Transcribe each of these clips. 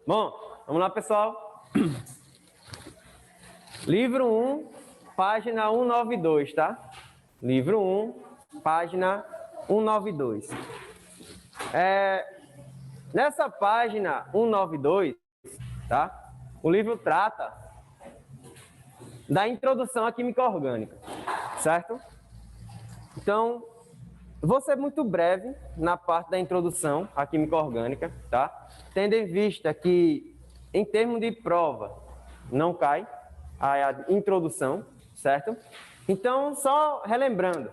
Bom, vamos lá, pessoal. Livro 1, página 192, tá? Livro 1, página 192. Nessa página 192, tá? O livro trata da introdução à química orgânica, certo? Então, vou ser muito breve na parte da introdução à química orgânica, tá? Tendo em vista que, em termos de prova, não cai a introdução, certo? Então, só relembrando,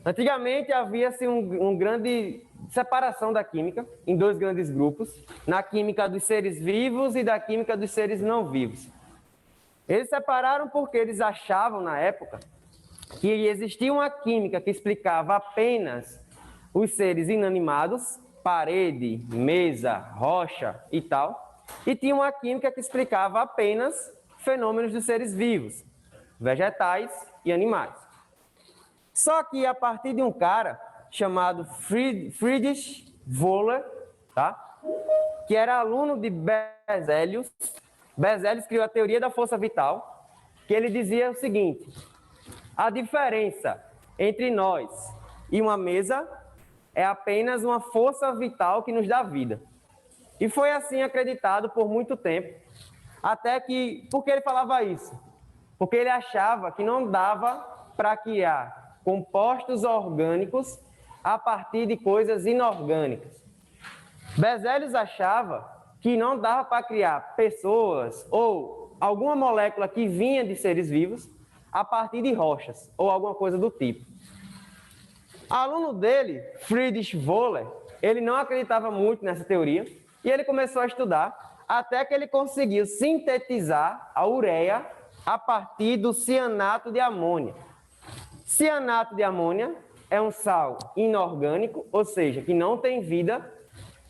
antigamente havia-se uma grande separação da química em dois grandes grupos, na química dos seres vivos e da química dos seres não vivos. Eles separaram porque eles achavam, na época, que existia uma química que explicava apenas os seres inanimados, parede, mesa, rocha e tal, e tinha uma química que explicava apenas fenômenos dos seres vivos, vegetais e animais. Só que a partir de um cara chamado Friedrich Wöhler, tá? Que era aluno de Berzelius, Berzelius criou a teoria da força vital, que ele dizia o seguinte: a diferença entre nós e uma mesa é apenas uma força vital que nos dá vida. E foi assim acreditado por muito tempo, até que... Por que ele falava isso? Porque ele achava que não dava para criar compostos orgânicos a partir de coisas inorgânicas. Berzelius achava que não dava para criar pessoas ou alguma molécula que vinha de seres vivos a partir de rochas ou alguma coisa do tipo. Aluno dele, Friedrich Wöhler, ele não acreditava muito nessa teoria e ele começou a estudar até que ele conseguiu sintetizar a ureia a partir do cianato de amônia. Cianato de amônia é um sal inorgânico, ou seja, que não tem vida.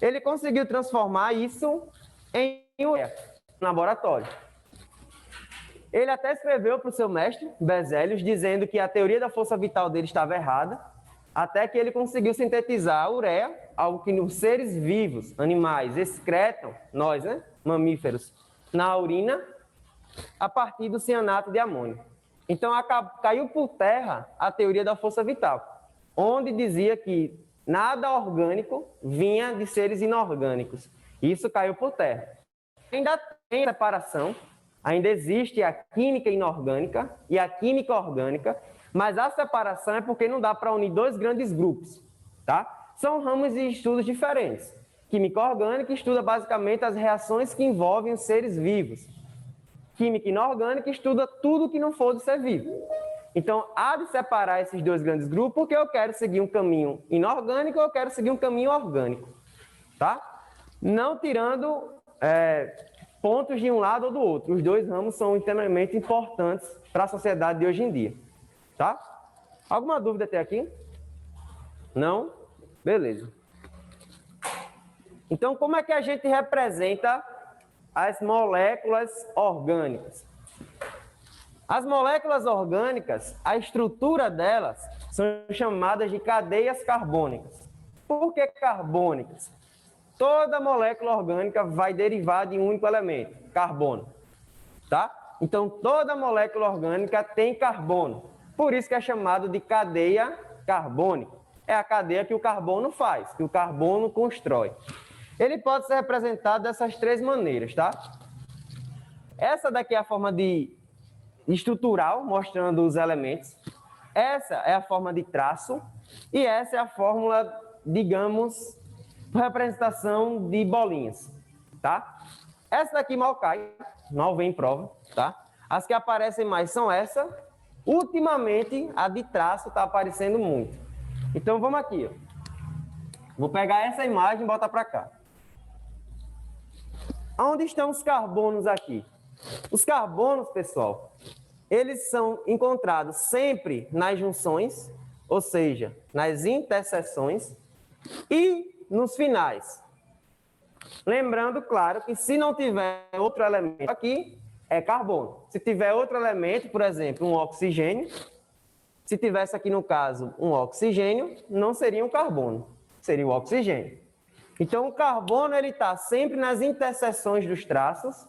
Ele conseguiu transformar isso em ureia no laboratório. Ele até escreveu para o seu mestre, Berzelius, dizendo que a teoria da força vital dele estava errada, até que ele conseguiu sintetizar a ureia, algo que os seres vivos, animais, excretam, nós, né, mamíferos, na urina, a partir do cianato de amônio. Então, caiu por terra a teoria da força vital, onde dizia que nada orgânico vinha de seres inorgânicos. Isso caiu por terra. Ainda tem separação, ainda existe a química inorgânica e a química orgânica, mas a separação é porque não dá para unir dois grandes grupos, tá? São ramos de estudos diferentes. Química orgânica estuda basicamente as reações que envolvem os seres vivos. Química inorgânica estuda tudo que não for do ser vivo. Então, há de separar esses dois grandes grupos porque eu quero seguir um caminho inorgânico ou eu quero seguir um caminho orgânico, tá? Não tirando pontos de um lado ou do outro. Os dois ramos são extremamente importantes para a sociedade de hoje em dia, tá? Alguma dúvida até aqui? Não? Beleza. Então, como é que a gente representa as moléculas orgânicas? As moléculas orgânicas, a estrutura delas são chamadas de cadeias carbônicas. Por que carbônicas? Toda molécula orgânica vai derivar de um único elemento, carbono, tá? Então, toda molécula orgânica tem carbono. Por isso que é chamado de cadeia carbônica. É a cadeia que o carbono faz, que o carbono constrói. Ele pode ser representado dessas três maneiras, tá? Essa daqui é a forma de estrutural, mostrando os elementos. Essa é a forma de traço. E essa é a fórmula, digamos, representação de bolinhas, tá? Essa daqui mal cai, mal vem em prova, tá? As que aparecem mais são essa. Ultimamente, a de traço está aparecendo muito. Então, vamos aqui, ó. Vou pegar essa imagem e botar para cá. Onde estão os carbonos aqui? Os carbonos, pessoal, eles são encontrados sempre nas junções, ou seja, nas interseções e nos finais. Lembrando, claro, que se não tiver outro elemento aqui, é carbono. Se tiver outro elemento, por exemplo, um oxigênio, se tivesse aqui no caso um oxigênio, não seria um carbono, seria o oxigênio. Então, o carbono ele está sempre nas interseções dos traços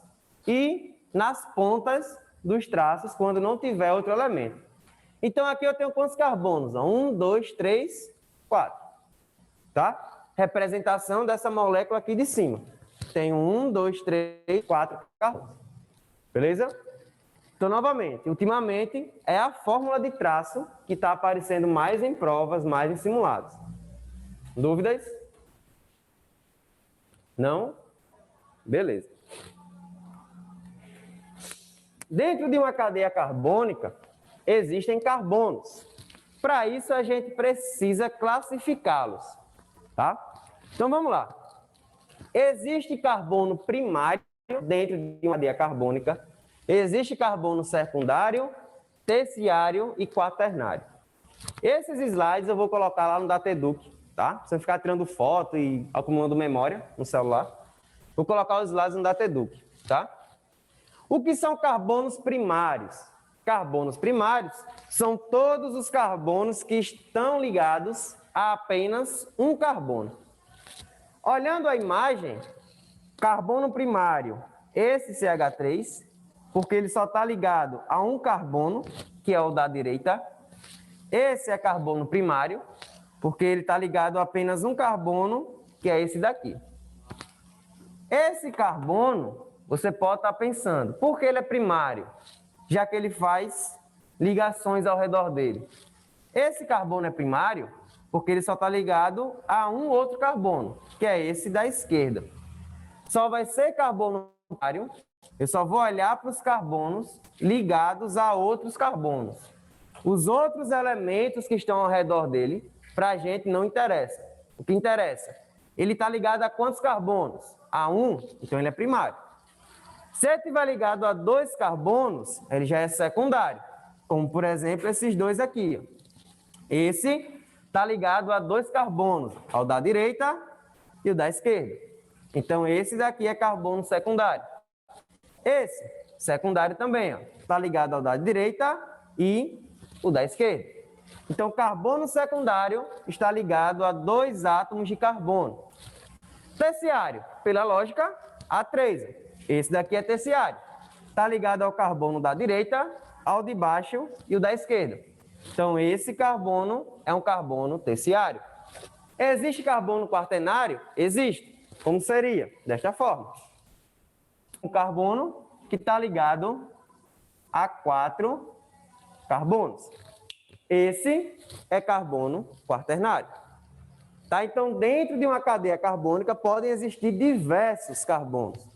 e nas pontas dos traços, quando não tiver outro elemento. Então, aqui eu tenho quantos carbonos? 1, 2, 3, 4. Tá? Representação dessa molécula aqui de cima. Tenho 1, 2, 3, 4 carbonos. Beleza? Então, novamente, ultimamente, é a fórmula de traço que está aparecendo mais em provas, mais em simulados. Dúvidas? Não? Beleza. Dentro de uma cadeia carbônica, existem carbonos. Para isso, a gente precisa classificá-los. Tá? Então, vamos lá. Existe carbono primário dentro de uma cadeia carbônica. Existe carbono secundário, terciário e quaternário. Esses slides eu vou colocar lá no Dateduk, tá? Você ficar tirando foto e acumulando memória no celular. Vou colocar os slides no Dateduk, tá? O que são carbonos primários? Carbonos primários são todos os carbonos que estão ligados a apenas um carbono. Olhando a imagem, carbono primário, esse CH3, porque ele só está ligado a um carbono, que é o da direita. Esse é carbono primário, porque ele está ligado a apenas um carbono, que é esse daqui. Esse carbono, você pode estar pensando, por que ele é primário? Já que ele faz ligações ao redor dele. Esse carbono é primário porque ele só está ligado a um outro carbono, que é esse da esquerda. Só vai ser carbono primário, eu só vou olhar para os carbonos ligados a outros carbonos. Os outros elementos que estão ao redor dele, para a gente não interessa. O que interessa? Ele está ligado a quantos carbonos? A um, então ele é primário. Se ele estiver ligado a 2 carbonos, ele já é secundário. Como, por exemplo, esses dois aqui. Esse está ligado a 2 carbonos, ao da direita e o da esquerda. Então, esse daqui é carbono secundário. Esse, secundário também, está ligado ao da direita e o da esquerda. Então, carbono secundário está ligado a 2 átomos de carbono. Terciário, pela lógica, a 3. Esse daqui é terciário. Está ligado ao carbono da direita, ao de baixo e o da esquerda. Então, esse carbono é um carbono terciário. Existe carbono quaternário? Existe. Como seria? Desta forma. Um carbono que está ligado a 4 carbonos. Esse é carbono quaternário. Tá? Então, dentro de uma cadeia carbônica podem existir diversos carbonos.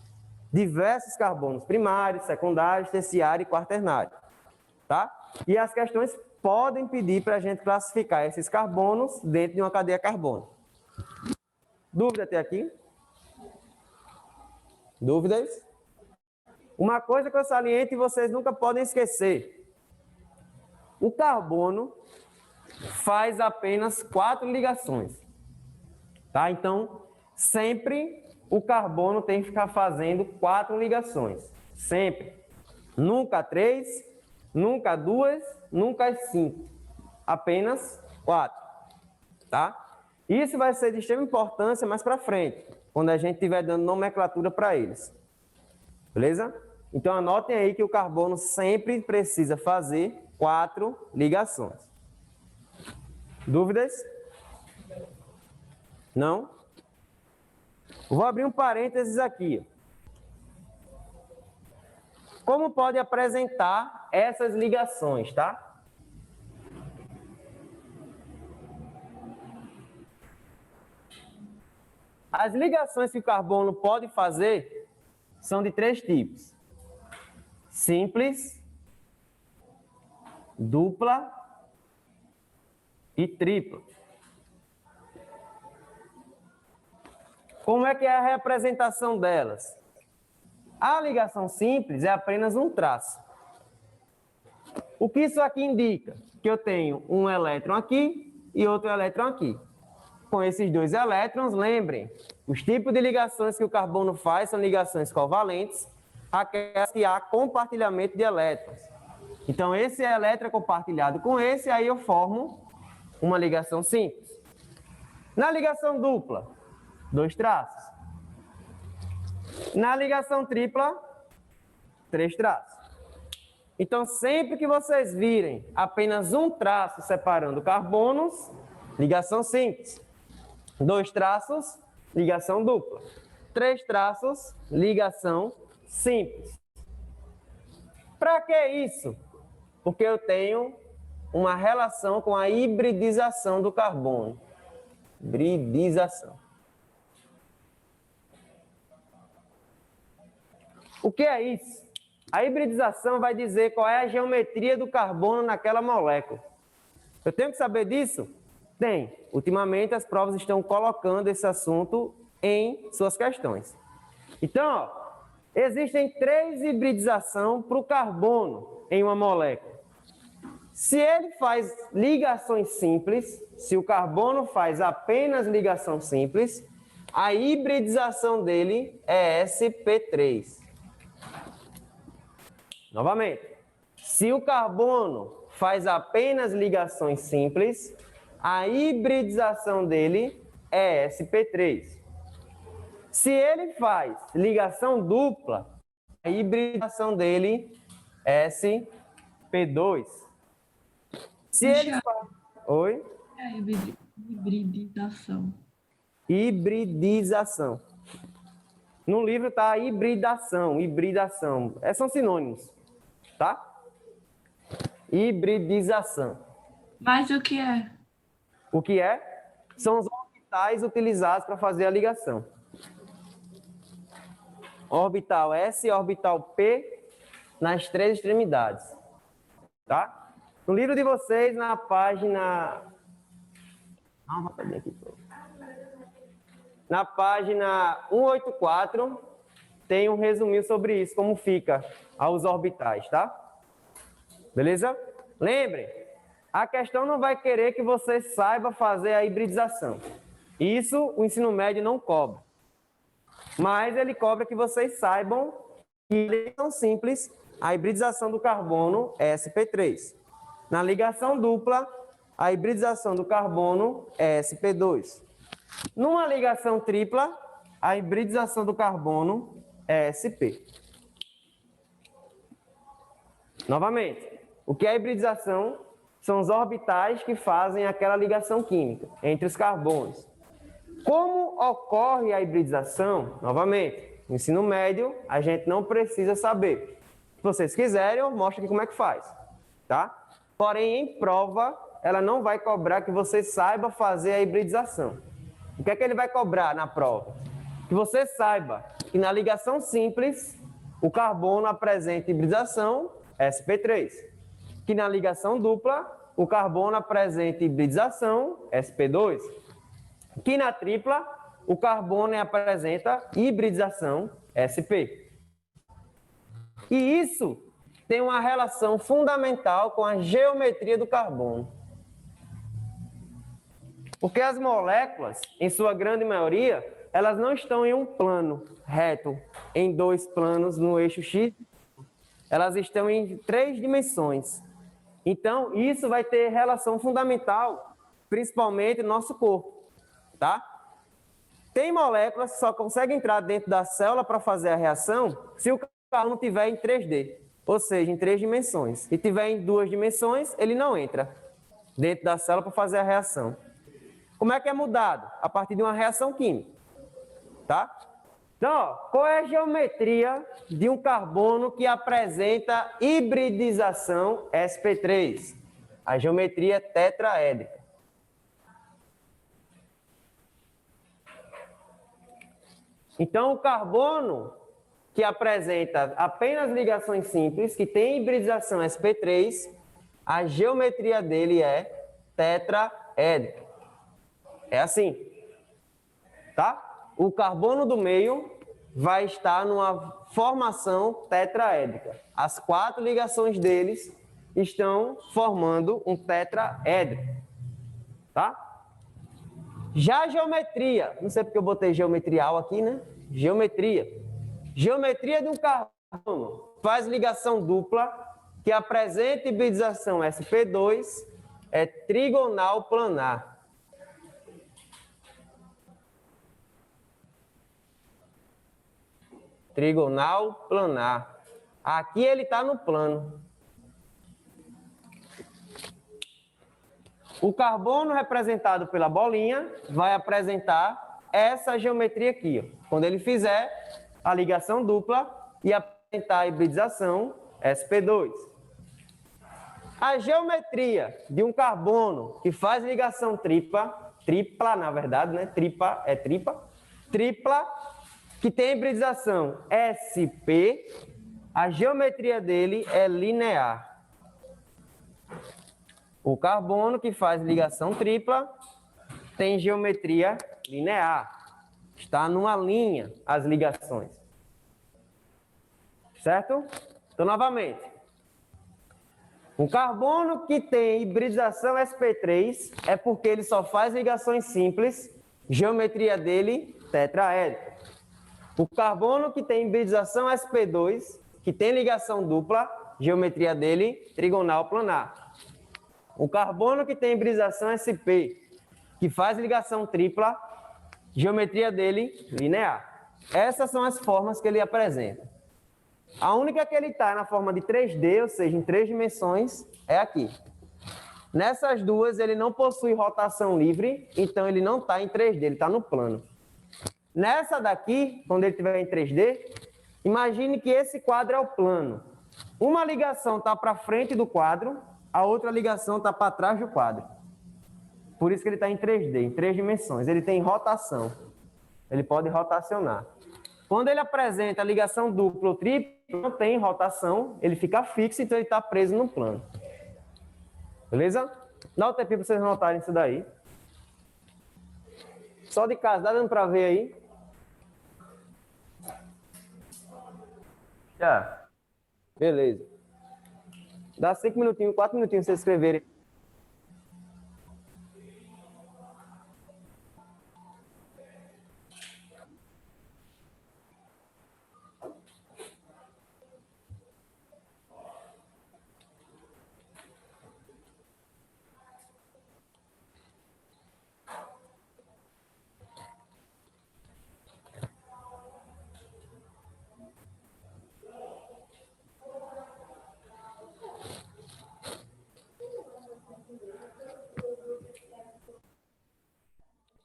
Diversos carbonos primários, secundários, terciários e quaternários. Tá? E as questões podem pedir para a gente classificar esses carbonos dentro de uma cadeia carbônica. Dúvida até aqui? Dúvidas? Uma coisa que eu saliento e vocês nunca podem esquecer. O carbono faz apenas 4 ligações. Tá? Então, sempre o carbono tem que ficar fazendo 4 ligações. Sempre. Nunca 3, nunca 2, nunca 5. Apenas 4. Tá? Isso vai ser de extrema importância mais para frente, quando a gente estiver dando nomenclatura para eles. Beleza? Então, anotem aí que o carbono sempre precisa fazer 4 ligações. Dúvidas? Não? Vou abrir um parênteses aqui. Como pode apresentar essas ligações, tá? As ligações que o carbono pode fazer são de 3 tipos. Simples, dupla e tripla. Como é que é a representação delas? A ligação simples é apenas um traço. O que isso aqui indica? Que eu tenho um elétron aqui e outro elétron aqui. Com esses 2 elétrons, lembrem, os tipos de ligações que o carbono faz são ligações covalentes, aquelas que há compartilhamento de elétrons. Então, esse elétron é compartilhado com esse, aí eu formo uma ligação simples. Na ligação dupla, 2 traços. Na ligação tripla, 3 traços. Então, sempre que vocês virem apenas um traço separando carbonos, ligação simples. 2 traços, ligação dupla. 3 traços, ligação simples. Para que isso? Porque eu tenho uma relação com a hibridização do carbono. Hibridização. O que é isso? A hibridização vai dizer qual é a geometria do carbono naquela molécula. Eu tenho que saber disso? Tem. Ultimamente as provas estão colocando esse assunto em suas questões. Então, ó, existem 3 hibridizações para o carbono em uma molécula. Se ele faz ligações simples, se o carbono faz apenas ligação simples, a hibridização dele é sp3. Novamente, se o carbono faz apenas ligações simples, a hibridização dele é sp3. Se ele faz ligação dupla, a hibridização dele é sp2. Se ele faz... Oi? É hibridização. Hibridização. No livro está hibridação, hibridação. São sinônimos, tá? Hibridização. Mas o que é? O que é? São os orbitais utilizados para fazer a ligação. Orbital S e orbital P nas 3 extremidades. Tá? No livro de vocês, na página... Na página 184, tem um resuminho sobre isso, como fica aos orbitais, tá? Beleza? Lembrem, a questão não vai querer que você saiba fazer a hibridização. Isso o ensino médio não cobra. Mas ele cobra que vocês saibam que na ligação simples, a hibridização do carbono é sp3. Na ligação dupla, a hibridização do carbono é sp2. Numa ligação tripla, a hibridização do carbono é sp. Novamente, o que é hibridização? São os orbitais que fazem aquela ligação química entre os carbonos. Como ocorre a hibridização? Novamente, no ensino médio, a gente não precisa saber. Se vocês quiserem, eu mostro aqui como é que faz, tá? Porém, em prova, ela não vai cobrar que você saiba fazer a hibridização. O que é que ele vai cobrar na prova? Que você saiba que na ligação simples, o carbono apresenta hibridização sp3. Que na ligação dupla, o carbono apresenta hibridização sp2. Que na tripla, o carbono apresenta hibridização sp. E isso tem uma relação fundamental com a geometria do carbono. Porque as moléculas, em sua grande maioria, elas não estão em um plano reto, em 2 planos no eixo X. Elas estão em 3 dimensões. Então, isso vai ter relação fundamental, principalmente no nosso corpo, tá? Tem moléculas que só conseguem entrar dentro da célula para fazer a reação se o carbono estiver em 3D, ou seja, em 3 dimensões. Se estiver em 2 dimensões, ele não entra dentro da célula para fazer a reação. Como é que é mudado? A partir de uma reação química, tá? Então, ó, qual é a geometria de um carbono que apresenta hibridização sp3? A geometria é tetraédrica. Então, o carbono que apresenta apenas ligações simples, que tem hibridização sp3, a geometria dele é tetraédrica. É assim, tá? O carbono do meio vai estar numa formação tetraédrica. As 4 ligações deles estão formando um tetraédrico, tá? Já a geometria, não sei porque eu botei geometrial aqui, né? Geometria. Geometria de um carbono faz ligação dupla que apresenta hibridização sp2, é trigonal planar. trigonal planar. Aqui ele está no plano. O carbono representado pela bolinha vai apresentar essa geometria aqui. Ó. Quando ele fizer a ligação dupla e apresentar a hibridização sp2. A geometria de um carbono que faz ligação tripla na verdade, né? Tripla, que tem hibridização sp, a geometria dele é linear. O carbono que faz ligação tripla tem geometria linear. Está numa linha as ligações. Certo? Então, novamente. Um carbono que tem hibridização sp3 é porque ele só faz ligações simples, geometria dele tetraédrica. O carbono que tem hibridização sp2, que tem ligação dupla, geometria dele trigonal planar. O carbono que tem hibridização sp, que faz ligação tripla, geometria dele linear. Essas são as formas que ele apresenta. A única que ele está na forma de 3D, ou seja, em 3 dimensões, é aqui. Nessas duas, ele não possui rotação livre, então ele não está em 3D, ele está no plano. Nessa daqui, quando ele estiver em 3D, imagine que esse quadro é o plano. Uma ligação está para frente do quadro, a outra ligação está para trás do quadro. Por isso que ele está em 3D, em 3 dimensões. Ele tem rotação. Ele pode rotacionar. Quando ele apresenta a ligação dupla ou tripla, não tem rotação, ele fica fixo, então ele está preso no plano. Beleza? Dá o tempinho para vocês notarem isso daí. Só de casa, dá dando para ver aí? Já. Beleza. Dá 5 minutinhos, 4 minutinhos para vocês escreverem.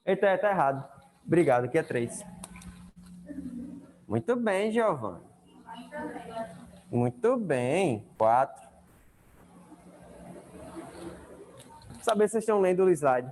Eita, tá errado. Obrigado, aqui é 3. Muito bem, Giovanni. Muito bem. 4. Saber se vocês estão lendo o slide.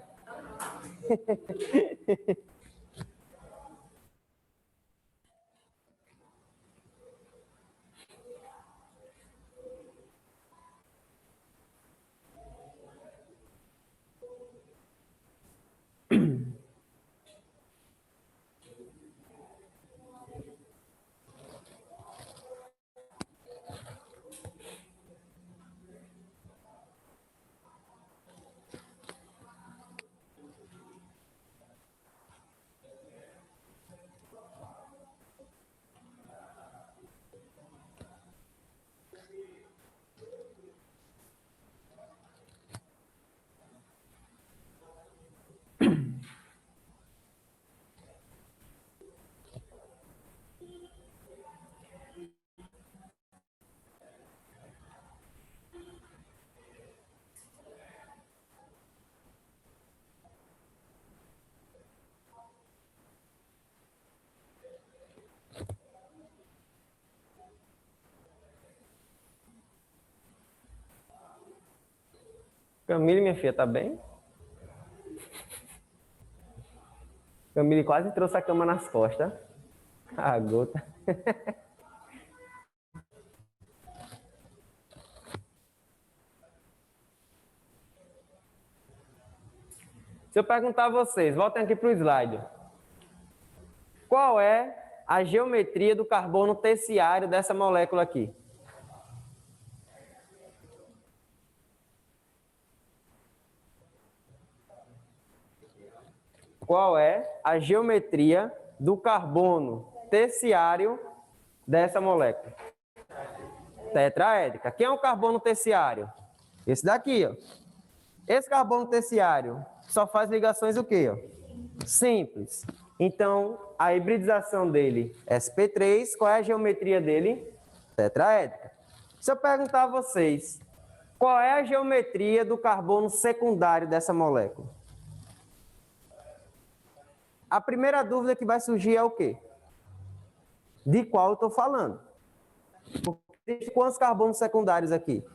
Camille, minha filha, tá bem? Camille quase trouxe a cama nas costas. A gota. Se eu perguntar a vocês, voltem aqui para o slide. Qual é a geometria do carbono terciário dessa molécula aqui? Qual é a geometria do carbono terciário dessa molécula? Tetraédrica. Quem é o carbono terciário? Esse daqui, ó. Esse carbono terciário só faz ligações o quê? Ó? Simples. Então, a hibridização dele, sp3, qual é a geometria dele? Tetraédrica. Se eu perguntar a vocês, qual é a geometria do carbono secundário dessa molécula? A primeira dúvida que vai surgir é o quê? De qual eu estou falando? Tem quantos carbonos secundários aqui?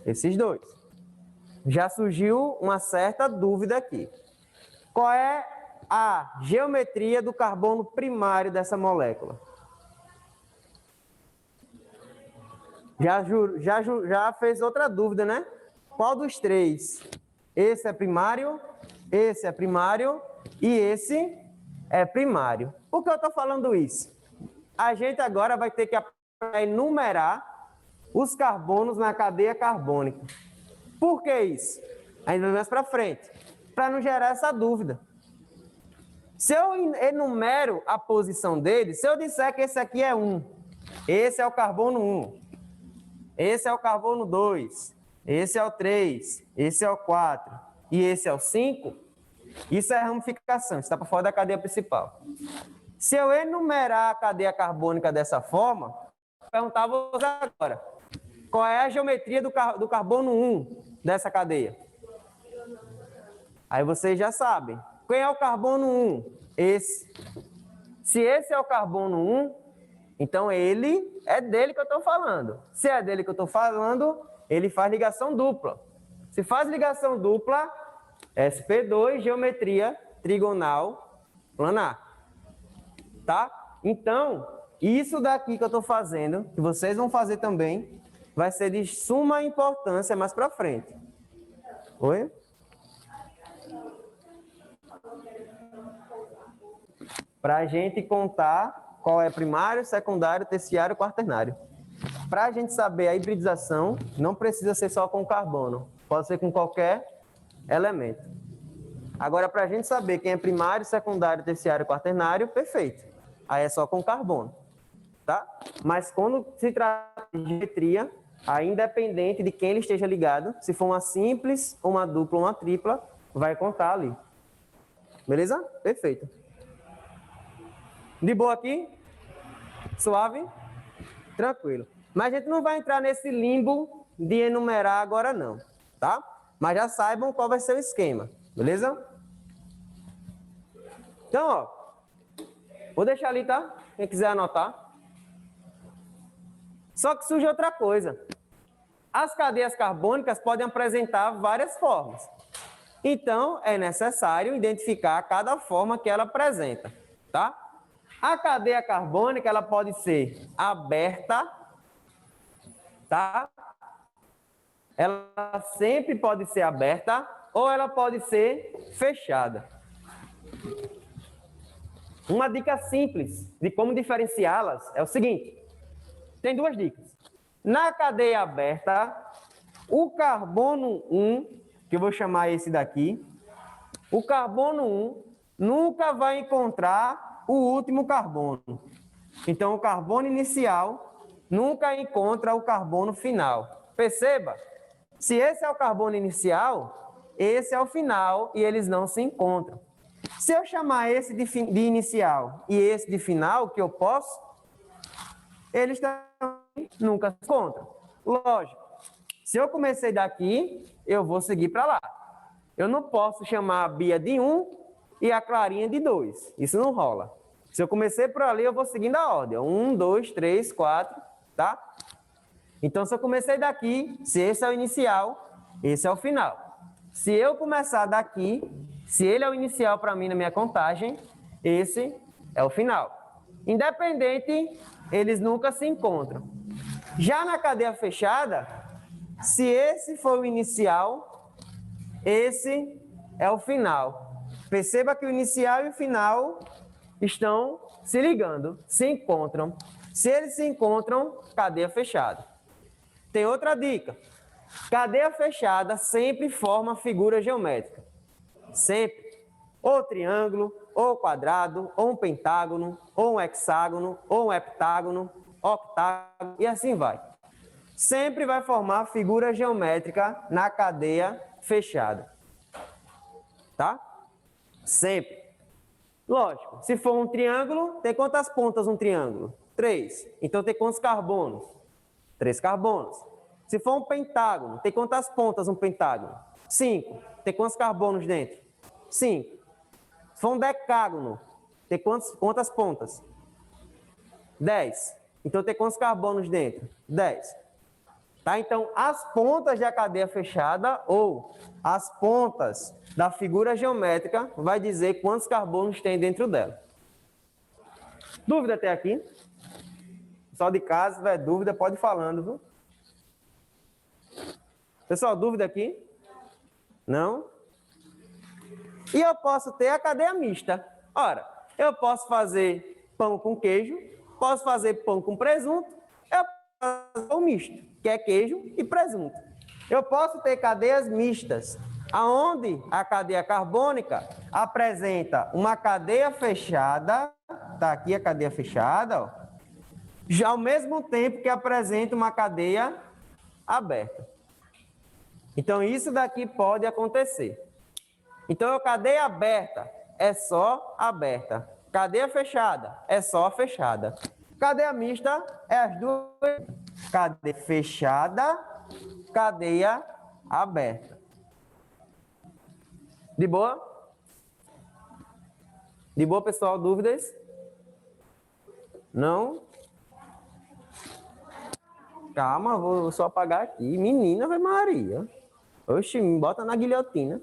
Esses dois. Já surgiu uma certa dúvida aqui. Qual é a geometria do carbono primário dessa molécula? Já fez outra dúvida, né? Qual dos três? Esse é primário e esse é primário. Por que eu estou falando isso? A gente agora vai ter que enumerar os carbonos na cadeia carbônica. Por que isso? Ainda vai mais para frente, para não gerar essa dúvida. Se eu enumero a posição dele, se eu disser que esse aqui é 1, esse é o carbono 1, esse é o carbono 2, esse é o 3, esse é o 4 e esse é o 5, isso é ramificação, está para fora da cadeia principal. Se eu enumerar a cadeia carbônica dessa forma, vou perguntar a vocês agora, qual é a geometria do carbono 1 dessa cadeia? Aí vocês já sabem. Quem é o carbono 1? Esse. Se esse é o carbono 1, então ele é dele que eu estou falando. Se é dele que eu estou falando, ele faz ligação dupla. Se faz ligação dupla, sp2, geometria trigonal planar. Tá? Então, isso daqui que eu estou fazendo, que vocês vão fazer também, vai ser de suma importância mais para frente. Oi? Para a gente contar qual é primário, secundário, terciário, quaternário. Para a gente saber a hibridização, não precisa ser só com carbono, pode ser com qualquer elemento. Agora, para a gente saber quem é primário, secundário, terciário, quaternário, perfeito. Aí é só com carbono, tá? Mas quando se trata de geometria, aí independente de quem ele esteja ligado, se for uma simples, uma dupla ou uma tripla, vai contar ali. Beleza? Perfeito. De boa aqui? Suave? Tranquilo. Mas a gente não vai entrar nesse limbo de enumerar agora não, tá? Mas já saibam qual vai ser o esquema, beleza? Então, ó, vou deixar ali, tá? Quem quiser anotar. Só que surge outra coisa. As cadeias carbônicas podem apresentar várias formas. Então, é necessário identificar cada forma que ela apresenta, tá? A cadeia carbônica, ela pode ser aberta, tá? Ela sempre pode ser aberta ou ela pode ser fechada. Uma dica simples de como diferenciá-las é o seguinte. Tem duas dicas. Na cadeia aberta, o carbono 1, que eu vou chamar esse daqui, o carbono 1 nunca vai encontrar o último carbono. Então, o carbono inicial nunca encontra o carbono final. Perceba, se esse é o carbono inicial, esse é o final e eles não se encontram. Se eu chamar esse de inicial e esse de final, que eu posso, eles também nunca se encontram. Lógico, se eu comecei daqui, eu vou seguir para lá. Eu não posso chamar a Bia de 1 e a Clarinha de 2. Isso não rola. Se eu comecei por ali, eu vou seguindo a ordem. 1, 2, 3, 4, tá? Então, se eu comecei daqui, se esse é o inicial, esse é o final. Se eu começar daqui, se ele é o inicial para mim na minha contagem, esse é o final. Independente, eles nunca se encontram. Já na cadeia fechada, se esse for o inicial, esse é o final. Perceba que o inicial e o final estão se ligando, se encontram. Se eles se encontram, cadeia fechada. Tem outra dica. Cadeia fechada sempre forma figura geométrica. Sempre. Ou triângulo, ou quadrado, ou um pentágono, ou um hexágono, ou um heptágono, octágono, e assim vai. Sempre vai formar figura geométrica na cadeia fechada. Tá? Sempre. Lógico, se for um triângulo, tem quantas pontas um triângulo? 3. Então tem quantos carbonos? 3 carbonos. Se for um pentágono, tem quantas pontas um pentágono? 5. Tem quantos carbonos dentro? 5. Se for um decágono, tem quantas pontas? 10. Então tem quantos carbonos dentro? 10. Tá? Então, as pontas da cadeia fechada ou as pontas da figura geométrica vai dizer quantos carbonos tem dentro dela. Dúvida até aqui? Pessoal de casa, se tiver dúvida, pode ir falando, viu? Pessoal, dúvida aqui? Não? E eu posso ter a cadeia mista. Ora, eu posso fazer pão com queijo, posso fazer pão com presunto, eu posso fazer o misto, que é queijo e presunto. Eu posso ter cadeias mistas, aonde a cadeia carbônica apresenta uma cadeia fechada, tá aqui a cadeia fechada, ó, já ao mesmo tempo que apresenta uma cadeia aberta. Então, isso daqui pode acontecer. Então, a cadeia aberta é só aberta. Cadeia fechada é só fechada. Cadeia mista é as duas. Cadeia fechada, cadeia aberta. De boa? De boa, pessoal? Dúvidas? Não? Calma, vou só apagar aqui. Menina, vai Maria. Oxi, me bota na guilhotina.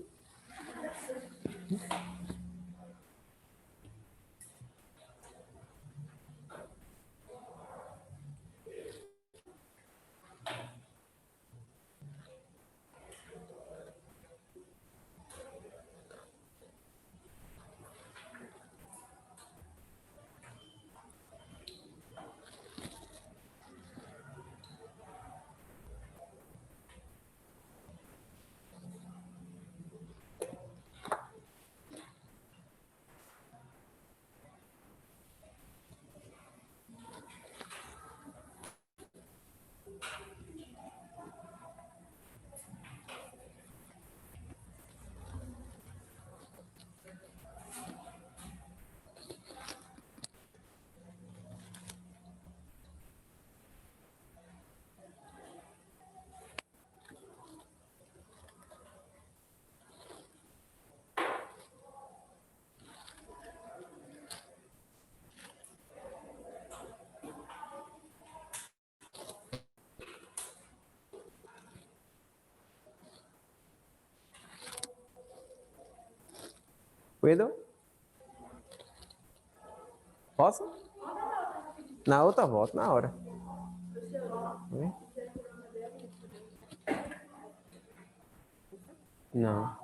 Pedro? Posso? Na outra volta, na hora. Não.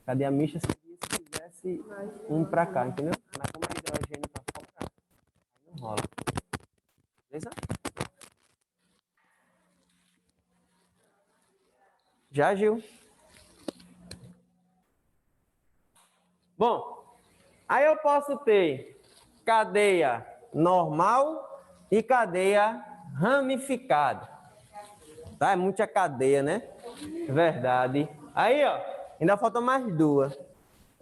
Cadeia mista seria se fizesse um pra cá, entendeu? Mas como é hidrogênio pra fora, aí não rola. Beleza? Já, Gil? Bom, aí eu posso ter cadeia normal e cadeia ramificada. Tá? É muita cadeia, né? Verdade. Aí, ó, ainda faltam mais duas.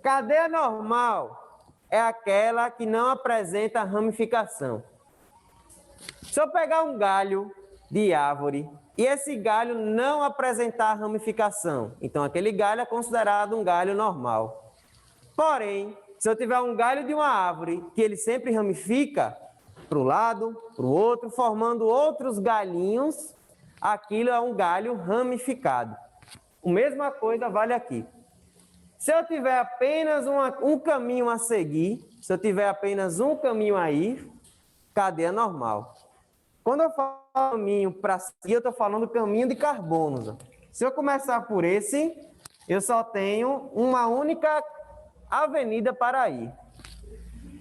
Cadeia normal é aquela que não apresenta ramificação. Se eu pegar um galho de árvore e esse galho não apresentar ramificação, então aquele galho é considerado um galho normal. Porém, se eu tiver um galho de uma árvore que ele sempre ramifica para o lado, para o outro, formando outros galhinhos, aquilo é um galho ramificado. A mesma coisa vale aqui. Se eu tiver apenas um caminho a seguir, se eu tiver apenas um caminho a ir, cadeia normal. Quando eu falo caminho para seguir, eu estou falando caminho de carbonos. Se eu começar por esse, eu só tenho uma única avenida para ir.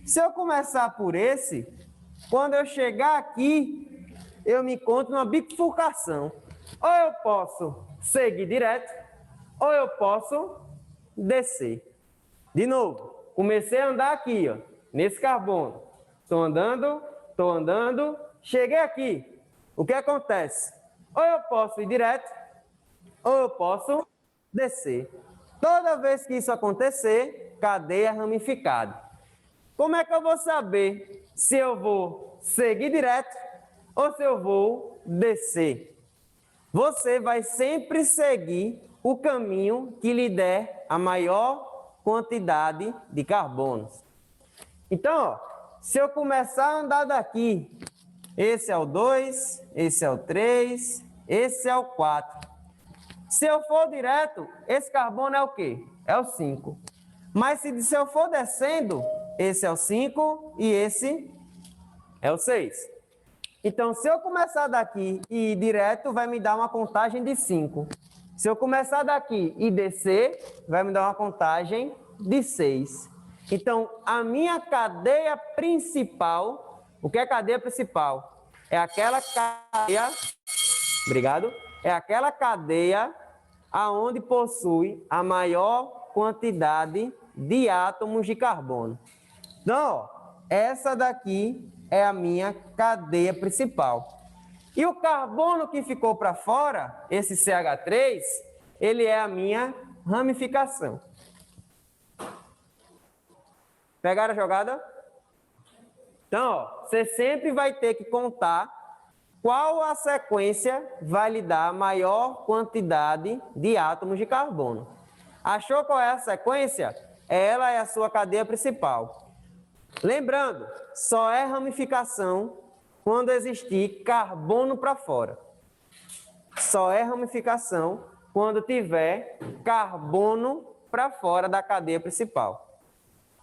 Se eu começar por esse, quando eu chegar aqui, eu me encontro numa bifurcação. Ou eu posso seguir direto, ou eu posso descer. De novo, comecei a andar aqui, ó, nesse carbono. Estou andando, cheguei aqui. O que acontece? Ou eu posso ir direto, ou eu posso descer. Toda vez que isso acontecer, cadeia ramificada. como é que eu vou saber se eu vou seguir direto ou se eu vou descer? Você vai sempre seguir o caminho que lhe der a maior quantidade de carbonos. Então, ó, se eu começar a andar daqui, esse é o 2, esse é o 3, esse é o 4. Se eu for direto, esse carbono é o quê? É o 5. Mas se eu for descendo, esse é o 5 e esse é o 6. Então, se eu começar daqui e ir direto, vai me dar uma contagem de 5. Se eu começar daqui e descer, vai me dar uma contagem de 6. Então, a minha cadeia principal, o que é cadeia principal? É aquela cadeia, obrigado, é aquela cadeia aonde possui a maior quantidade de átomos de carbono. Então, ó, essa daqui é a minha cadeia principal. E o carbono que ficou para fora, esse CH3, ele é a minha ramificação. Pegaram a jogada? Então, ó, você sempre vai ter que contar qual a sequência vai lhe dar a maior quantidade de átomos de carbono. Achou qual é a sequência? Ela é a sua cadeia principal. Lembrando, só é ramificação quando existir carbono para fora. Só é ramificação quando tiver carbono para fora da cadeia principal.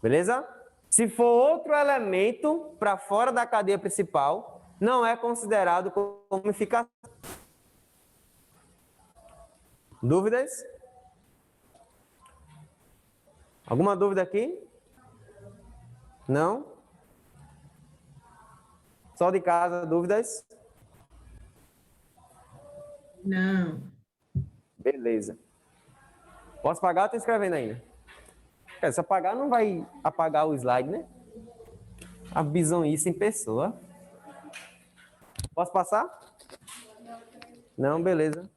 Beleza? Se for outro elemento para fora da cadeia principal, não é considerado como ramificação. Dúvidas? Alguma dúvida aqui? Não? Só de casa, dúvidas? Não. Beleza. Posso apagar ou estou escrevendo ainda? Se apagar, não vai apagar o slide, né? A bizonhice em pessoa. Posso passar? Não, beleza.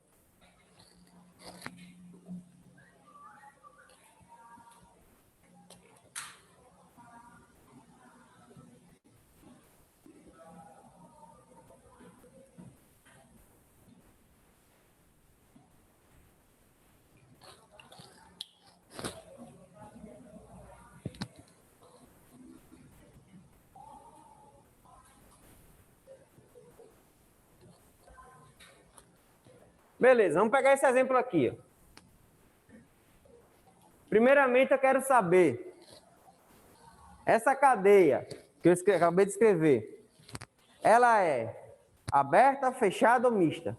Beleza, vamos pegar esse exemplo aqui. Ó. Primeiramente, eu quero saber, essa cadeia que eu acabei de escrever, ela é aberta, fechada ou mista?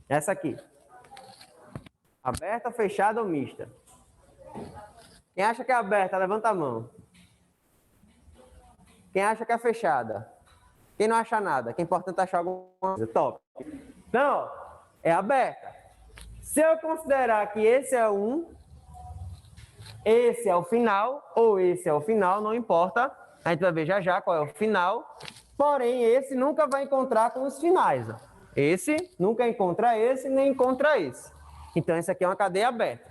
Essa aqui. Aberta, fechada ou mista? Quem acha que é aberta, levanta a mão. Quem acha que é fechada? Quem não acha nada? Que é importante achar alguma coisa. Top. Então, ó, é aberta. Se eu considerar que esse é esse é o final, ou esse é o final, não importa. A gente vai ver já já qual é o final. Porém, esse nunca vai encontrar com os finais. Ó. Esse nunca encontra esse, nem encontra esse. Então, esse aqui é uma cadeia aberta.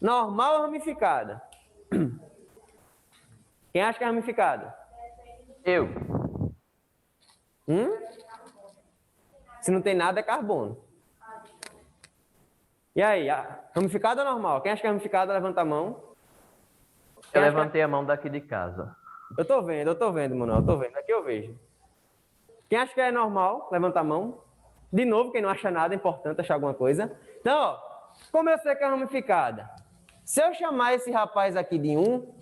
Normal ou ramificada? Quem acha que é ramificada? Eu. Se não tem nada, é carbono. E aí, ramificada ou normal? Quem acha que é ramificada, levanta a mão. Eu levantei a mão daqui de casa. Eu tô vendo, Manuel, eu tô vendo. Aqui eu vejo. Quem acha que é normal, levanta a mão. De novo, quem não acha nada, é importante achar alguma coisa. Então, ó, como eu sei que é ramificada? Se eu chamar esse rapaz aqui de 1,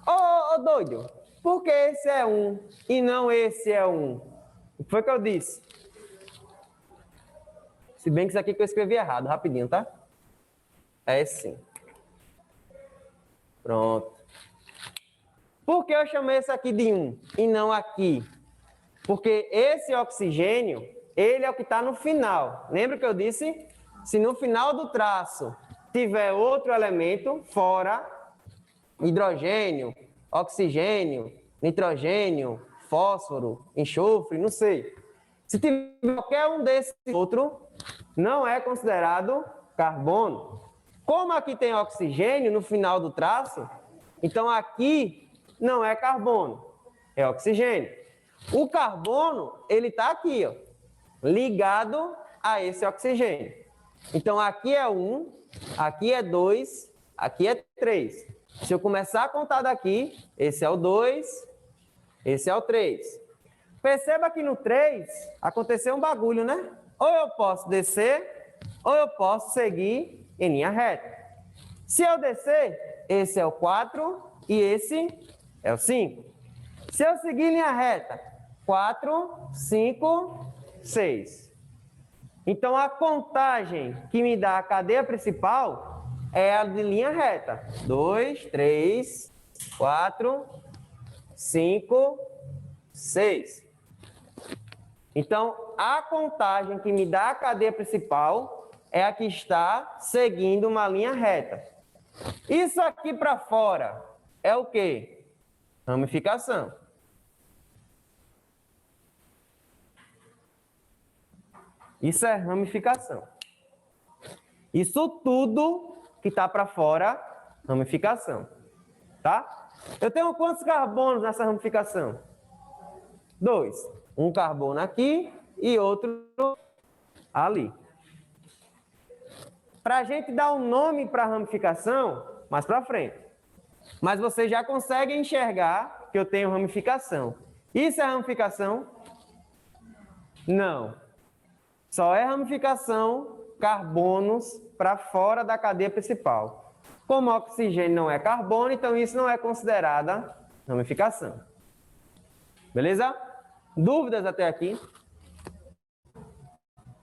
ô doido, por que esse é 1 e não esse é 1? O que foi que eu disse? Se bem que isso aqui que eu escrevi errado, rapidinho, tá? É sim. Pronto. Por que eu chamei esse aqui de 1 e não aqui? Porque esse oxigênio, ele é o que está no final. Lembra que eu disse? Se no final do traço tiver outro elemento, fora hidrogênio, oxigênio, nitrogênio, fósforo, enxofre, não sei. Se tiver qualquer um desses outro, não é considerado carbono. Como aqui tem oxigênio no final do traço, então aqui não é carbono, é oxigênio. O carbono, ele está aqui, ó, ligado a esse oxigênio. Então, aqui é 1, aqui é 2, aqui é 3. Se eu começar a contar daqui, esse é o 2, esse é o 3. Perceba que no 3 aconteceu um bagulho, né? Ou eu posso descer, ou eu posso seguir em linha reta. Se eu descer, esse é o 4 e esse é o 5. Se eu seguir em linha reta, 4, 5, 6. Então, a contagem que me dá a cadeia principal é a de linha reta. 2, 3, 4, 5, 6. Então, a contagem que me dá a cadeia principal é a que está seguindo uma linha reta. Isso aqui para fora é o quê? Ramificação. Isso é ramificação. Isso tudo que está para fora, ramificação. Tá? Eu tenho quantos carbonos nessa ramificação? 2. Um carbono aqui e outro ali. Para a gente dar um nome para a ramificação, mais para frente. Mas você já consegue enxergar que eu tenho ramificação. Isso é ramificação? Não. Só é ramificação carbonos para fora da cadeia principal. Como o oxigênio não é carbono, então isso não é considerada ramificação. Beleza? Dúvidas até aqui?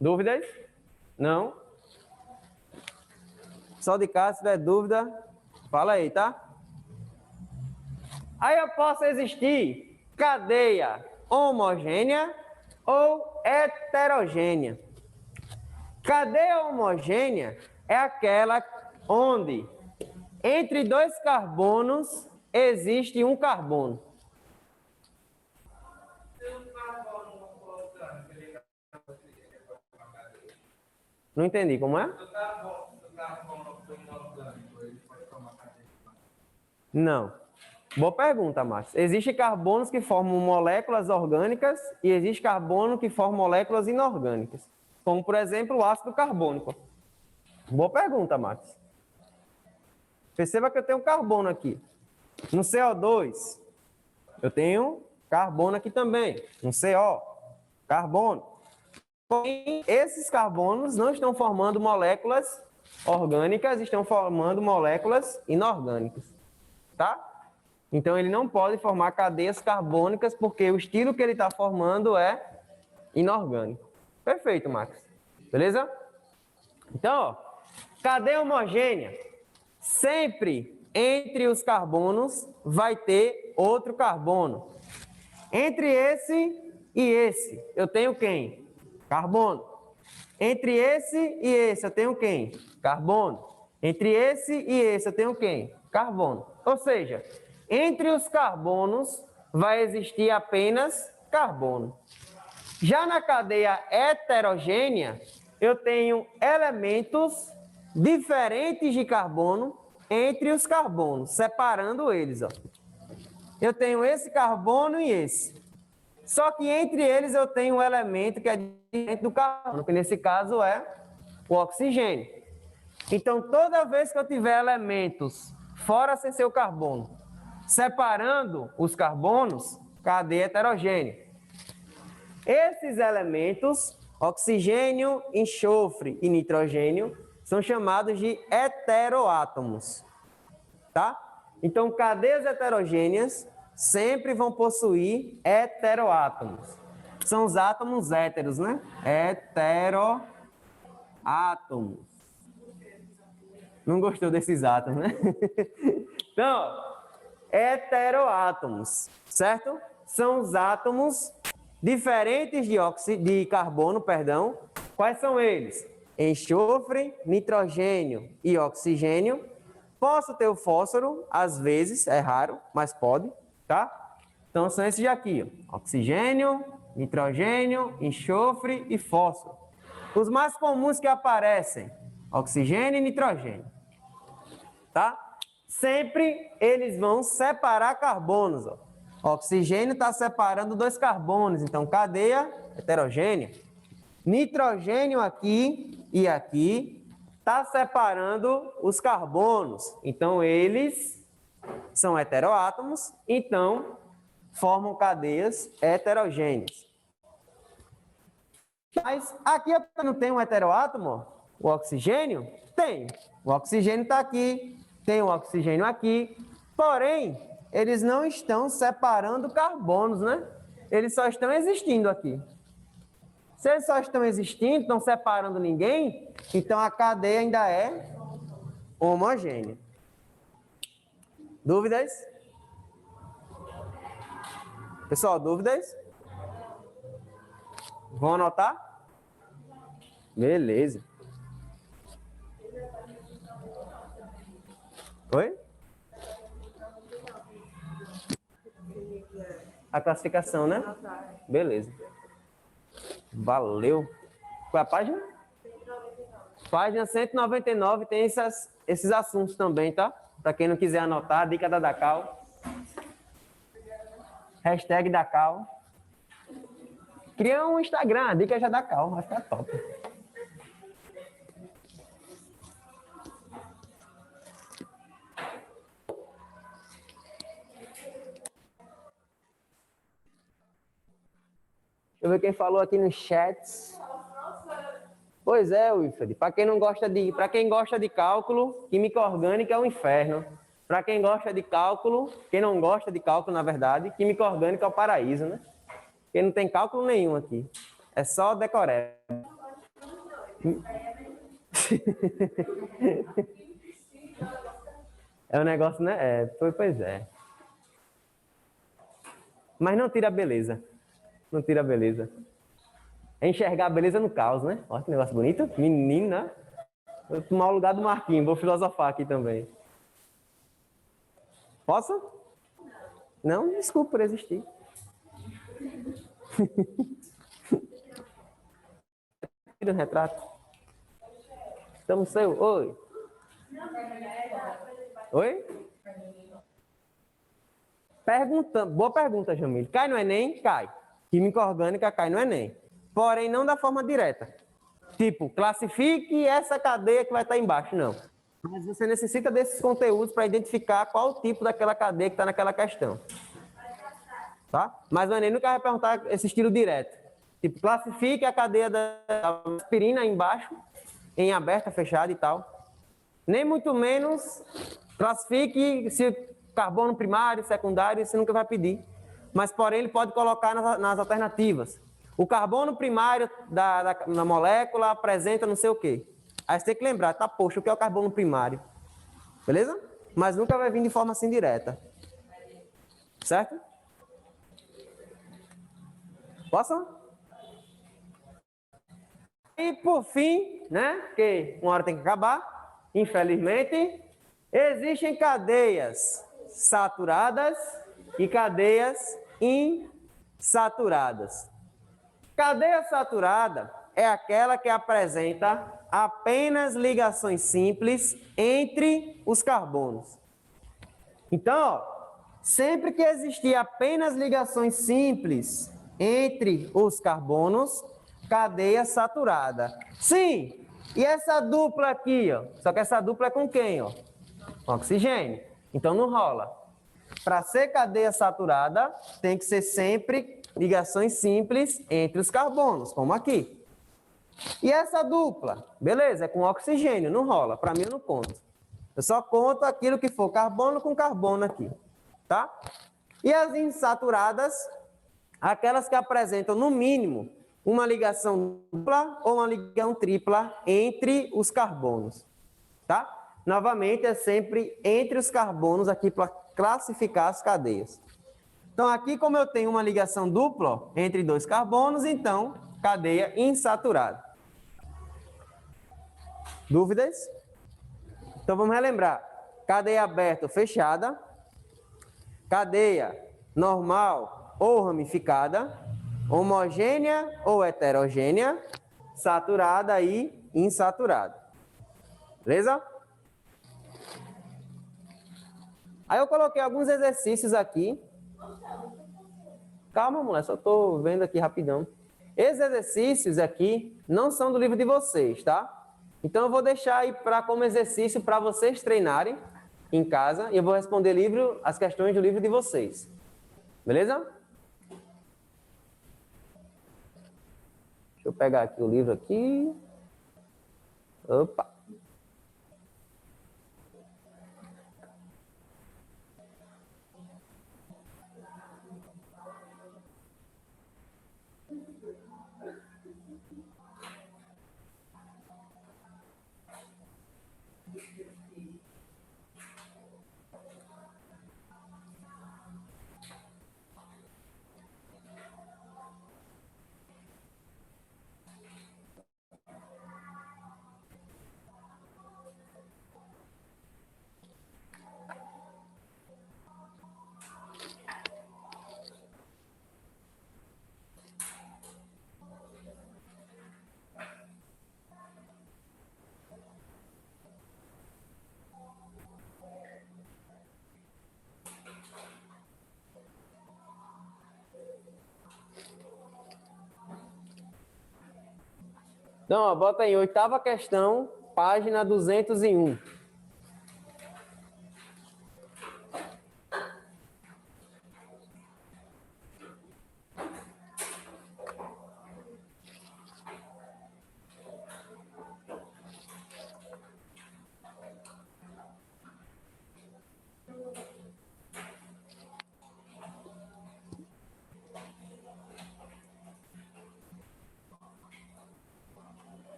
Dúvidas? Não? Só de cá, se tiver dúvida, fala aí, tá? Aí eu posso existir cadeia homogênea ou heterogênea. Cadeia homogênea é aquela onde entre dois carbonos existe um carbono. Não entendi, como é? Não. Boa pergunta, Márcio. Existem carbonos que formam moléculas orgânicas e existe carbono que forma moléculas inorgânicas. Como, por exemplo, o ácido carbônico. Boa pergunta, Márcio. Perceba que eu tenho carbono aqui. No CO2, eu tenho carbono aqui também. No CO, carbono. Porém, esses carbonos não estão formando moléculas orgânicas, estão formando moléculas inorgânicas. Tá? Então, ele não pode formar cadeias carbônicas porque o estilo que ele está formando é inorgânico. Perfeito, Max. Beleza? Então, ó, cadeia homogênea. Sempre entre os carbonos vai ter outro carbono. Entre esse e esse, eu tenho quem? Carbono. Entre esse e esse, eu tenho quem? Carbono. Entre esse e esse, eu tenho quem? Carbono. Ou seja, entre os carbonos vai existir apenas carbono. Já na cadeia heterogênea, eu tenho elementos diferentes de carbono entre os carbonos, separando eles. Ó. Eu tenho esse carbono e esse. Só que entre eles eu tenho um elemento que é diferente do carbono, que nesse caso é o oxigênio. Então, toda vez que eu tiver elementos fora sem ser o carbono, separando os carbonos, cadeia heterogênea. Esses elementos, oxigênio, enxofre e nitrogênio, são chamados de heteroátomos. Tá? Então, cadeias heterogêneas sempre vão possuir heteroátomos. São os átomos héteros, né? Heteroátomos. Não gostou desses átomos, né? Então, heteroátomos, certo? São os átomos diferentes de carbono, perdão. Quais são eles? Enxofre, nitrogênio e oxigênio. Posso ter o fósforo, às vezes, é raro, mas pode, tá? Então, são esses aqui, ó. Oxigênio, nitrogênio, enxofre e fósforo. Os mais comuns que aparecem, oxigênio e nitrogênio, tá? sempre eles vão separar carbonos. Ó. Oxigênio está separando 2 carbonos, então cadeia heterogênea. Nitrogênio aqui e aqui está separando os carbonos, então eles são heteroátomos, então formam cadeias heterogêneas. Mas aqui não tem um heteroátomo, o oxigênio? Tem. O oxigênio está aqui, tem o oxigênio aqui, porém, eles não estão separando carbonos, né? Eles só estão existindo aqui. Se eles só estão existindo, não separando ninguém, então a cadeia ainda é homogênea. Dúvidas? Pessoal, dúvidas? Vão anotar? Beleza. Oi? A classificação, né? Beleza. Valeu. Qual é a página? Página 199 tem esses assuntos também, tá? Para quem não quiser anotar, a dica da Dacal. Hashtag Dacal. Cria um Instagram, a dica já da Dacal, vai ficar top. Deixa eu ver quem falou aqui no chat. Pois é, Wilfred. Para quem gosta de cálculo, química orgânica é um inferno. Para quem gosta de cálculo, quem não gosta de cálculo, na verdade, química orgânica é o paraíso, né? Porque não tem cálculo nenhum aqui. É só decoreba. É um negócio, né? Pois é. Mas não tira a beleza. Não tira a beleza. É enxergar a beleza no caos, né? Olha que negócio bonito. Menina. Vou tomar o lugar do Marquinhos. Vou filosofar aqui também. Posso? Não? Desculpa por existir. Tira um retrato. Estamos seu. Oi. Oi? Boa pergunta, Jamil. Cai no Enem? Cai. Química orgânica cai no Enem. Porém, não da forma direta. Tipo, classifique essa cadeia que vai estar embaixo. Não. Mas você necessita desses conteúdos para identificar qual o tipo daquela cadeia que está naquela questão. Tá? Mas o Enem nunca vai perguntar esse estilo direto. Tipo, classifique a cadeia da aspirina embaixo, em aberta, fechada e tal. Nem muito menos classifique se carbono primário, secundário, isso nunca vai pedir. Mas, porém, ele pode colocar nas alternativas. O carbono primário na molécula apresenta não sei o quê. Aí você tem que lembrar, tá, poxa, o que é o carbono primário? Beleza? Mas nunca vai vir de forma assim direta. Certo? Posso? E, por fim, né, porque uma hora tem que acabar, infelizmente, existem cadeias saturadas e cadeias insaturadas. Cadeia saturada é aquela que apresenta apenas ligações simples entre os carbonos. Então, ó, sempre que existir apenas ligações simples entre os carbonos, cadeia saturada. Sim, e essa dupla aqui, ó, só que essa dupla é com quem, ó? Oxigênio. Então não rola. Para ser cadeia saturada, tem que ser sempre ligações simples entre os carbonos, como aqui. E essa dupla? Beleza, é com oxigênio, não rola. Para mim eu não conto. Eu só conto aquilo que for carbono com carbono aqui, tá? E as insaturadas, aquelas que apresentam no mínimo uma ligação dupla ou uma ligação tripla entre os carbonos, tá? Novamente, é sempre entre os carbonos aqui para classificar as cadeias. Então, aqui, como eu tenho uma ligação dupla ó, entre 2 carbonos, então, cadeia insaturada. Dúvidas? Então, vamos relembrar. Cadeia aberta ou fechada. Cadeia normal ou ramificada. Homogênea ou heterogênea. Saturada e insaturada. Beleza? Aí eu coloquei alguns exercícios aqui. Calma, mulher, só estou vendo aqui rapidão. Esses exercícios aqui não são do livro de vocês, tá? Então eu vou deixar aí como exercício para vocês treinarem em casa e eu vou responder as questões do livro de vocês. Beleza? Deixa eu pegar aqui o livro aqui. Opa! Então, ó, bota aí, 8ª questão, página 201.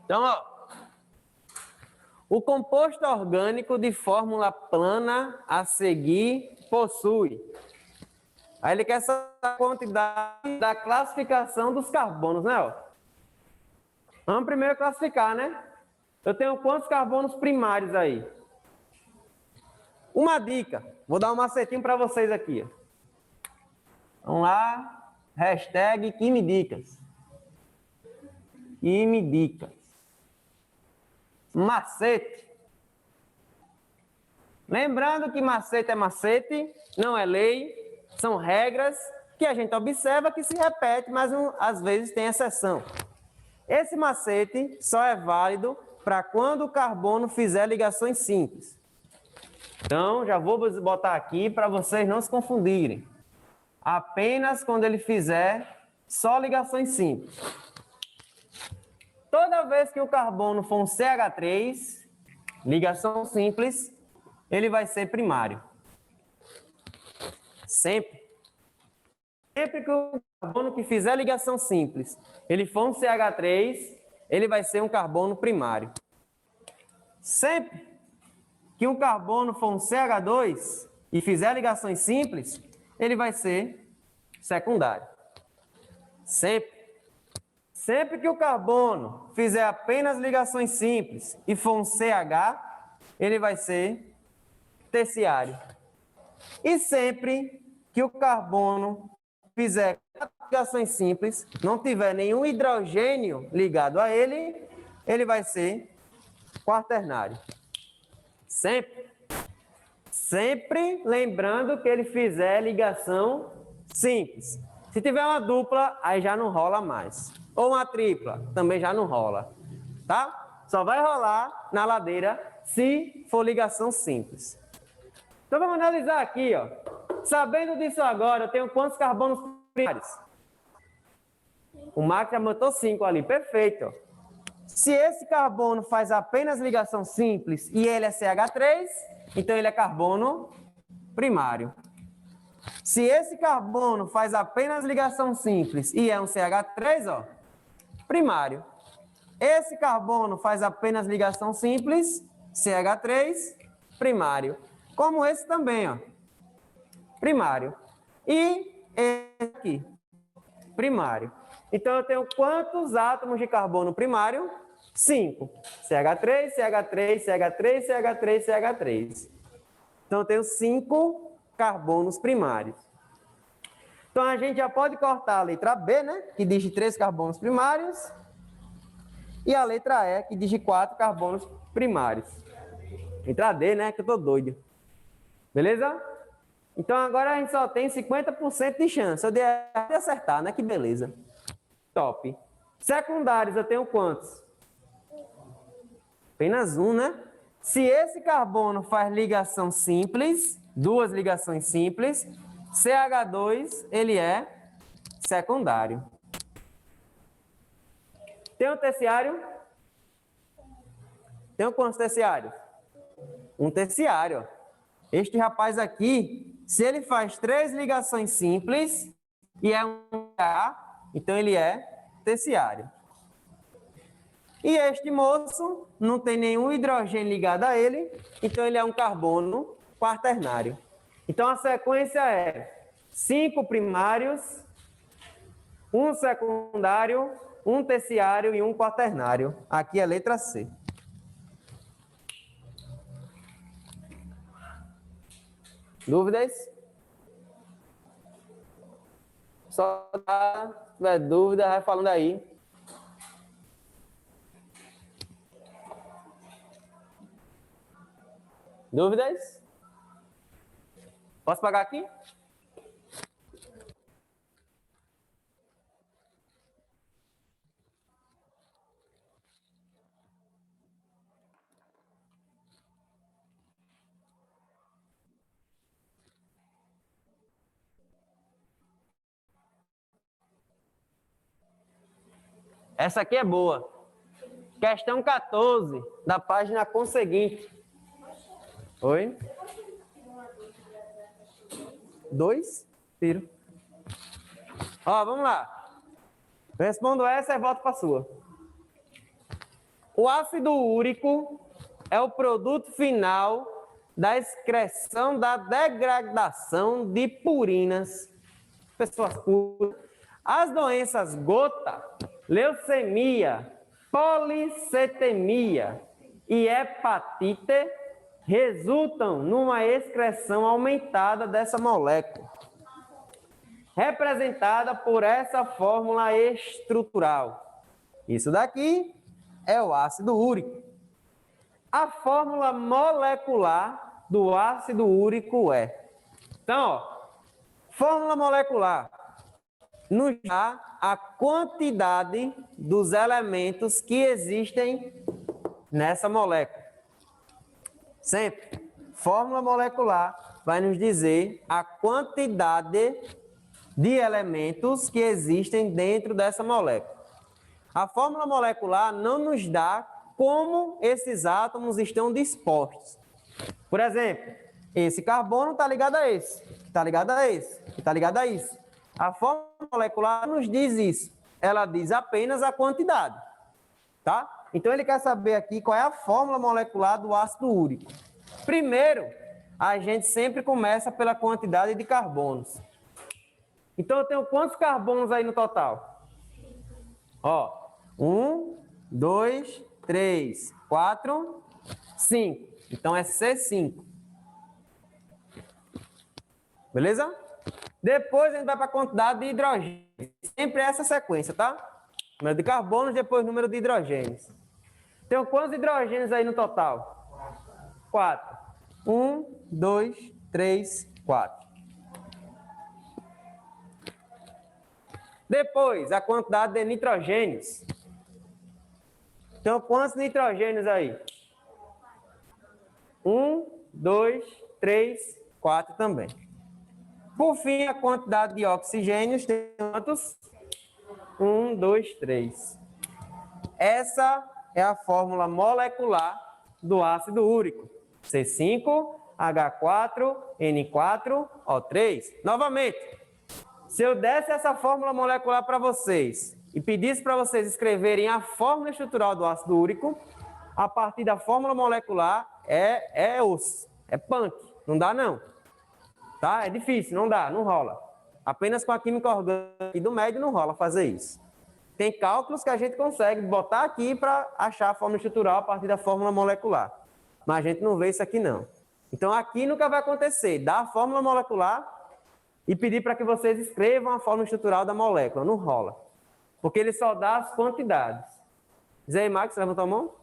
Então, ó, o composto orgânico de fórmula plana a seguir possui. Aí ele quer saber a quantidade da classificação dos carbonos, né? Ó? Vamos primeiro classificar, né? Eu tenho quantos carbonos primários aí? Uma dica, vou dar um macetinho para vocês aqui. Ó. Vamos lá, hashtag Quimidicas. Quimidicas. Macete. Lembrando que macete é macete, não é lei, são regras que a gente observa que se repete, mas às vezes tem exceção. Esse macete só é válido para quando o carbono fizer ligações simples. Então, já vou botar aqui para vocês não se confundirem. Apenas quando ele fizer só ligações simples. Toda vez que o carbono for um CH3, ligação simples, ele vai ser primário. Sempre. Sempre que o carbono que fizer ligação simples, ele for um CH3, ele vai ser um carbono primário. Sempre que um carbono for um CH2 e fizer ligações simples, ele vai ser secundário. Sempre. Sempre que o carbono fizer apenas ligações simples e for um CH, ele vai ser terciário. E sempre que o carbono fizer ligações simples, não tiver nenhum hidrogênio ligado a ele, ele vai ser quaternário. Sempre. Sempre lembrando que ele fizer ligação simples. Se tiver uma dupla, aí já não rola mais. Ou uma tripla, também já não rola. Tá? Só vai rolar na ladeira se for ligação simples. Então vamos analisar aqui, ó. Sabendo disso agora, eu tenho quantos carbonos primários? O Max já botou 5 ali, perfeito. Ó. Se esse carbono faz apenas ligação simples e ele é CH3, então ele é carbono primário. Se esse carbono faz apenas ligação simples e é um CH3, ó, primário. Esse carbono faz apenas ligação simples, CH3, primário. Como esse também, ó, primário. E esse aqui, primário. Então eu tenho quantos átomos de carbono primário? 5. CH3, CH3, CH3, CH3, CH3. Então, eu tenho 5 carbonos primários. Então, a gente já pode cortar a letra B, né? Que diz de 3 carbonos primários. E a letra E, que diz de 4 carbonos primários. Letra D, né? Que eu tô doido. Beleza? Então, agora a gente só tem 50% de chance. Eu de acertar, né? Que beleza. Top. Secundários, eu tenho quantos? Apenas um, né? Se esse carbono faz ligação simples, 2 ligações simples, CH2, ele é secundário. Tem um terciário? Tem quantos terciários? Um terciário. Este rapaz aqui, se ele faz 3 ligações simples e é um A, então ele é terciário. E este moço não tem nenhum hidrogênio ligado a ele, então ele é um carbono quaternário. Então a sequência é 5 primários, 1 secundário, 1 terciário e 1 quaternário. Aqui é a letra C. Dúvidas? Só se tiver dúvida, vai falando aí. Dúvidas? Posso pagar aqui? Essa aqui é boa. Questão 14, da página conseguinte. Oi? 2? Tiro. Ó, vamos lá. Eu respondo essa e volto para a sua. O ácido úrico é o produto final da excreção da degradação de purinas. Pessoas puras. As doenças gota, leucemia, policetemia e hepatite resultam numa excreção aumentada dessa molécula, representada por essa fórmula estrutural. Isso daqui é o ácido úrico. A fórmula molecular do ácido úrico é... Então, ó, fórmula molecular nos dá a quantidade dos elementos que existem nessa molécula. Sempre. Fórmula molecular vai nos dizer a quantidade de elementos que existem dentro dessa molécula. A fórmula molecular não nos dá como esses átomos estão dispostos. Por exemplo, esse carbono está ligado a esse, está ligado a esse, está ligado a isso. A fórmula molecular nos diz isso. Ela diz apenas a quantidade, tá? Então, ele quer saber aqui qual é a fórmula molecular do ácido úrico. Primeiro, a gente sempre começa pela quantidade de carbonos. Então, eu tenho quantos carbonos aí no total? Ó, 1, 2, 3, 4, 5. Então, é C5. Beleza? Depois, a gente vai para a quantidade de hidrogênio. Sempre essa sequência, tá? Número de carbonos, depois número de hidrogênios. Tem quantos hidrogênios aí no total? 4. 1, 2, 3, 4. Depois, a quantidade de nitrogênios. Então, quantos nitrogênios aí? 1, 2, 3, 4 também. Por fim, a quantidade de oxigênios tem quantos? 1, 2, 3. Essa é a fórmula molecular do ácido úrico. C5H4N4O3. Novamente, se eu desse essa fórmula molecular para vocês e pedisse para vocês escreverem a fórmula estrutural do ácido úrico, a partir da fórmula molecular é osso, é punk, não dá não. Tá? É difícil, não dá, não rola. Apenas com a química orgânica do médio não rola fazer isso. Tem cálculos que a gente consegue botar aqui para achar a fórmula estrutural a partir da fórmula molecular. Mas a gente não vê isso aqui, não. Então, aqui nunca vai acontecer. Dar a fórmula molecular e pedir para que vocês escrevam a fórmula estrutural da molécula. Não rola. Porque ele só dá as quantidades. Diz aí, Max, levantou a mão?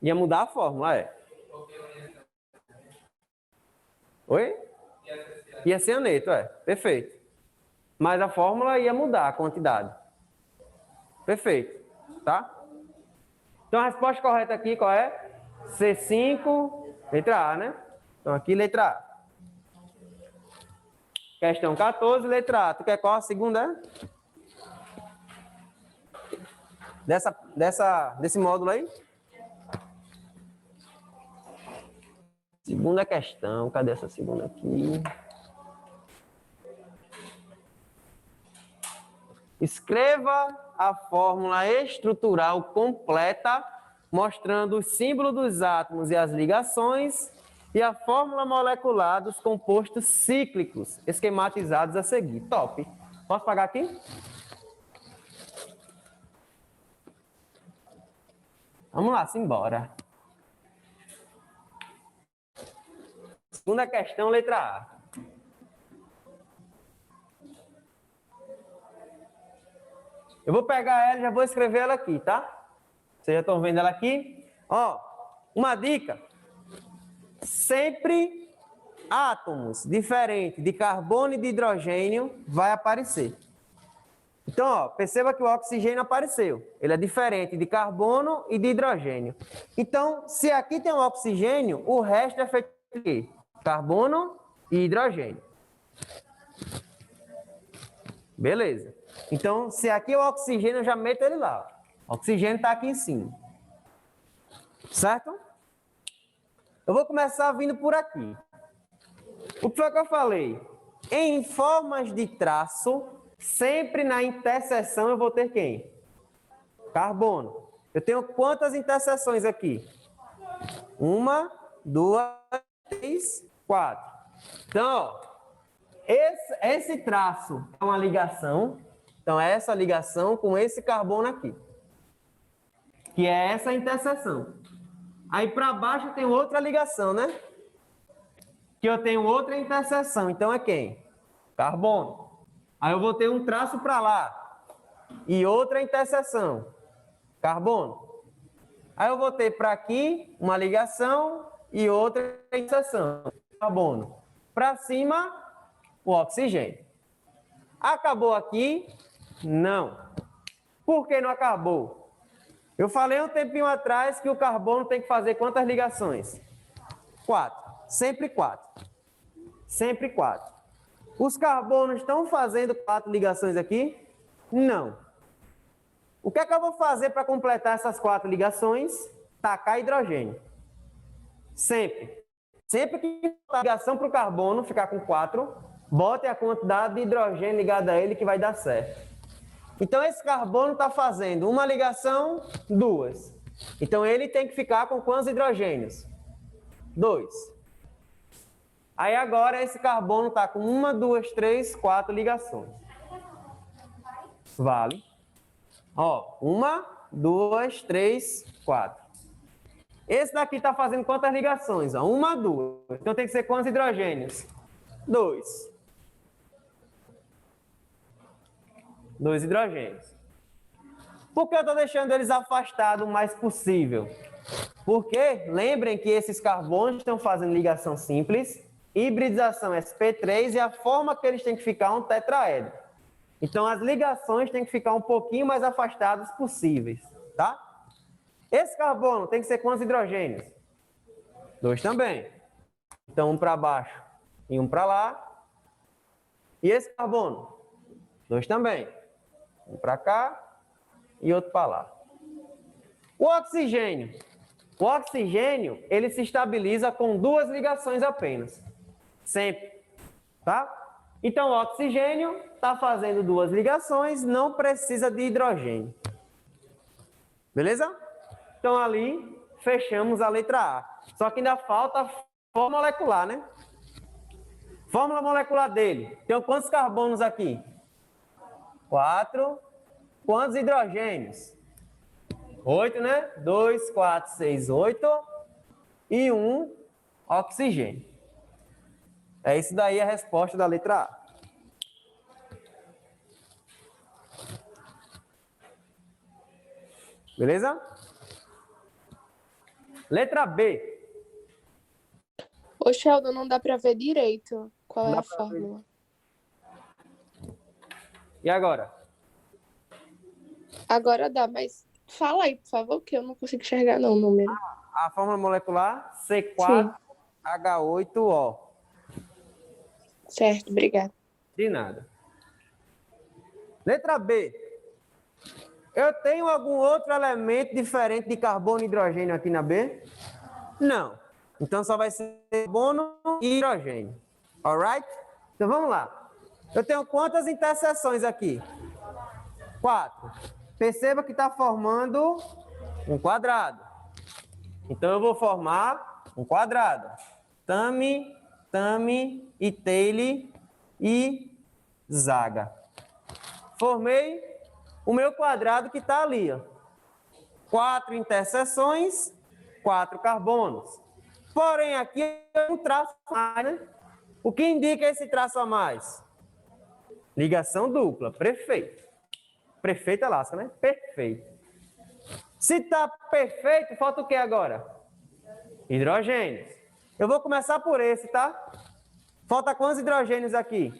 Ia mudar a fórmula, é. Oi? Ia ser aneto, é. Perfeito. Mas a fórmula ia mudar a quantidade. Perfeito. Tá? Então a resposta correta aqui qual é? C5, letra A, né? Então aqui letra A. Questão 14, letra A. Tu quer qual a segunda? Desse módulo aí? Segunda questão. Cadê essa segunda aqui? Escreva a fórmula estrutural completa, mostrando o símbolo dos átomos e as ligações, e a fórmula molecular dos compostos cíclicos, esquematizados a seguir. Top. Posso pagar aqui? Vamos lá, simbora. Segunda questão, letra A. Eu vou pegar ela e já vou escrever ela aqui, tá? Vocês já estão vendo ela aqui? Ó, uma dica. Sempre átomos diferentes de carbono e de hidrogênio vai aparecer. Então, ó, perceba que o oxigênio apareceu. Ele é diferente de carbono e de hidrogênio. Então, se aqui tem um oxigênio, o resto é feito de quê? Carbono e hidrogênio. Beleza. Então, se aqui é o oxigênio, eu já meto ele lá. O oxigênio está aqui em cima. Certo? Eu vou começar vindo por aqui. O que foi que eu falei? Em formas de traço, sempre na interseção eu vou ter quem? Carbono. Eu tenho quantas interseções aqui? 1, 2, 3, 4. Então, ó, esse traço é uma ligação. Então, é essa ligação com esse carbono aqui. Que é essa interseção. Aí, para baixo, eu tenho outra ligação, né? Que eu tenho outra interseção. Então, é quem? Carbono. Aí, eu vou ter um traço para lá. E outra interseção. Carbono. Aí, eu vou ter para aqui uma ligação e outra interseção. Carbono. Para cima, o oxigênio. Acabou aqui? Não. Por que não acabou? Eu falei um tempinho atrás que o carbono tem que fazer quantas ligações? 4. Sempre 4. Sempre 4. Os carbonos estão fazendo 4 ligações aqui? Não. O que é que eu vou fazer para completar essas 4 ligações? Tacar hidrogênio. Sempre. Sempre que a ligação para o carbono ficar com 4, bote a quantidade de hidrogênio ligada a ele que vai dar certo. Então, esse carbono está fazendo uma ligação, 2. Então, ele tem que ficar com quantos hidrogênios? 2. Aí, agora, esse carbono está com 1, 2, 3, 4 ligações. Vale. Ó, 1, 2, 3, 4. Esse daqui está fazendo quantas ligações? Ó, 1, 2. Então, tem que ser quantos hidrogênios? 2. 2 hidrogênios. Por que eu estou deixando eles afastados o mais possível? Porque, lembrem que esses carbonos estão fazendo ligação simples, hibridização sp3 e a forma que eles têm que ficar é um tetraedro. Então, as ligações têm que ficar um pouquinho mais afastadas possíveis, tá? Esse carbono tem que ser quantos hidrogênios? 2 também. Então, um para baixo e um para lá. E esse carbono? 2 também. Um para cá e outro para lá. O oxigênio. O oxigênio, ele se estabiliza com 2 ligações apenas. Sempre. Tá? Então, o oxigênio está fazendo 2 ligações, não precisa de hidrogênio. Beleza? Então, ali, fechamos a letra A. Só que ainda falta a fórmula molecular, né? Fórmula molecular dele. Tem quantos carbonos aqui? 4. Quantos hidrogênios? 8, né? 2, 4, 6, 8. E 1 oxigênio. É isso daí a resposta da letra A. Beleza? Letra B. Ô, Sheldon, não dá para ver direito qual é Dá a pra fórmula. E agora? Agora dá, mas fala aí, por favor, que eu não consigo enxergar não o número. A fórmula molecular C4H8O. Certo, obrigada. De nada. Letra B. Eu tenho algum outro elemento diferente de carbono e hidrogênio aqui na B? Não. Então só vai ser carbono e hidrogênio. Alright? Então vamos lá. Eu tenho quantas interseções aqui? 4. Perceba que está formando um quadrado. Então eu vou formar um quadrado. Tami, Tami e Taylor e Zaga. Formei o meu quadrado que está ali, ó. 4 interseções, 4 carbonos. Porém, aqui é um traço a mais, né? O que indica esse traço a mais? Ligação dupla, perfeito. Perfeito é lasca, né? Perfeito. Se está perfeito, falta o que agora? Hidrogênios. Eu vou começar por esse, tá? Falta quantos hidrogênios aqui?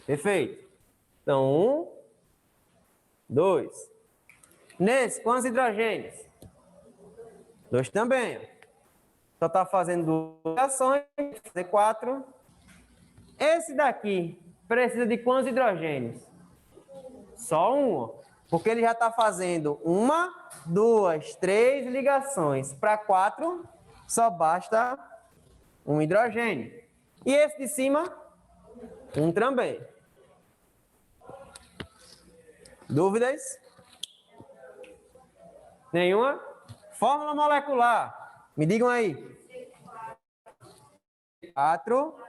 Perfeito. Então, 1, 2. Nesse, quantos hidrogênios? 2 também. Ó. Só está fazendo 2 ligações, fazer 4. Esse daqui precisa de quantos hidrogênios? Só 1, ó, porque ele já está fazendo 1, 2, 3 ligações. Para 4, só basta um hidrogênio. E esse de cima? 1 também. Dúvidas? Nenhuma? Fórmula molecular. Me digam aí. 4,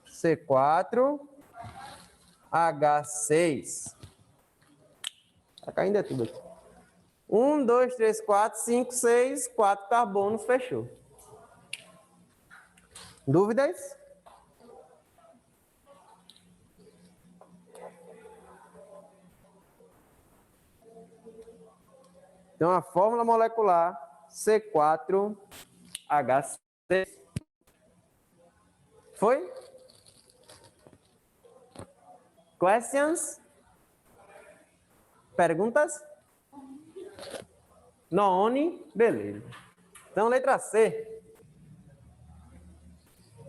C4, H6. Tá caindo tudo aqui. 1, 2, 3, 4, 5, 6, 4 carbonos, fechou. Dúvidas? Então, a fórmula molecular C4H6. Foi? Questions? Perguntas? Noni? Beleza. Então, letra C.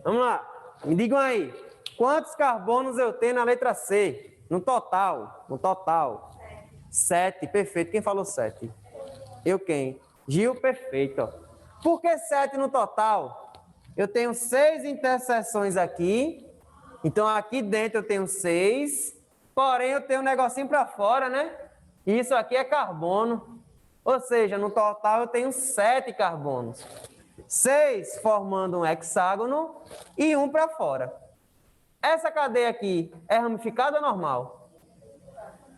Vamos lá. Me digam aí. Quantos carbonos eu tenho na letra C? No total. No total. 7. Perfeito. Quem falou 7? Eu quem? Gil, perfeito. Ó. Por que 7 no total? Eu tenho 6 interseções aqui. Então, aqui dentro eu tenho 6. Porém, eu tenho um negocinho para fora, né? E isso aqui é carbono. Ou seja, no total eu tenho 7 carbonos. 6 formando um hexágono e 1 para fora. Essa cadeia aqui é ramificada ou normal?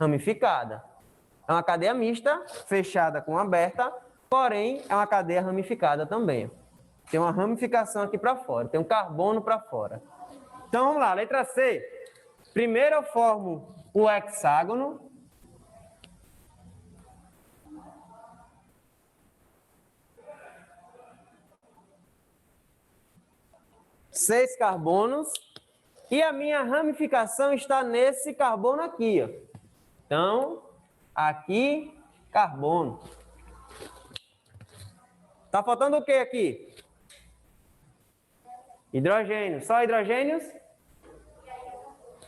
Ramificada. É uma cadeia mista, fechada com aberta, porém é uma cadeia ramificada também. Tem uma ramificação aqui para fora, tem um carbono para fora. Então vamos lá, letra C. Primeiro eu formo o hexágono. Seis carbonos. E a minha ramificação está nesse carbono aqui, ó. Então, aqui, carbono. Tá faltando o que aqui? Hidrogênio. Só hidrogênios?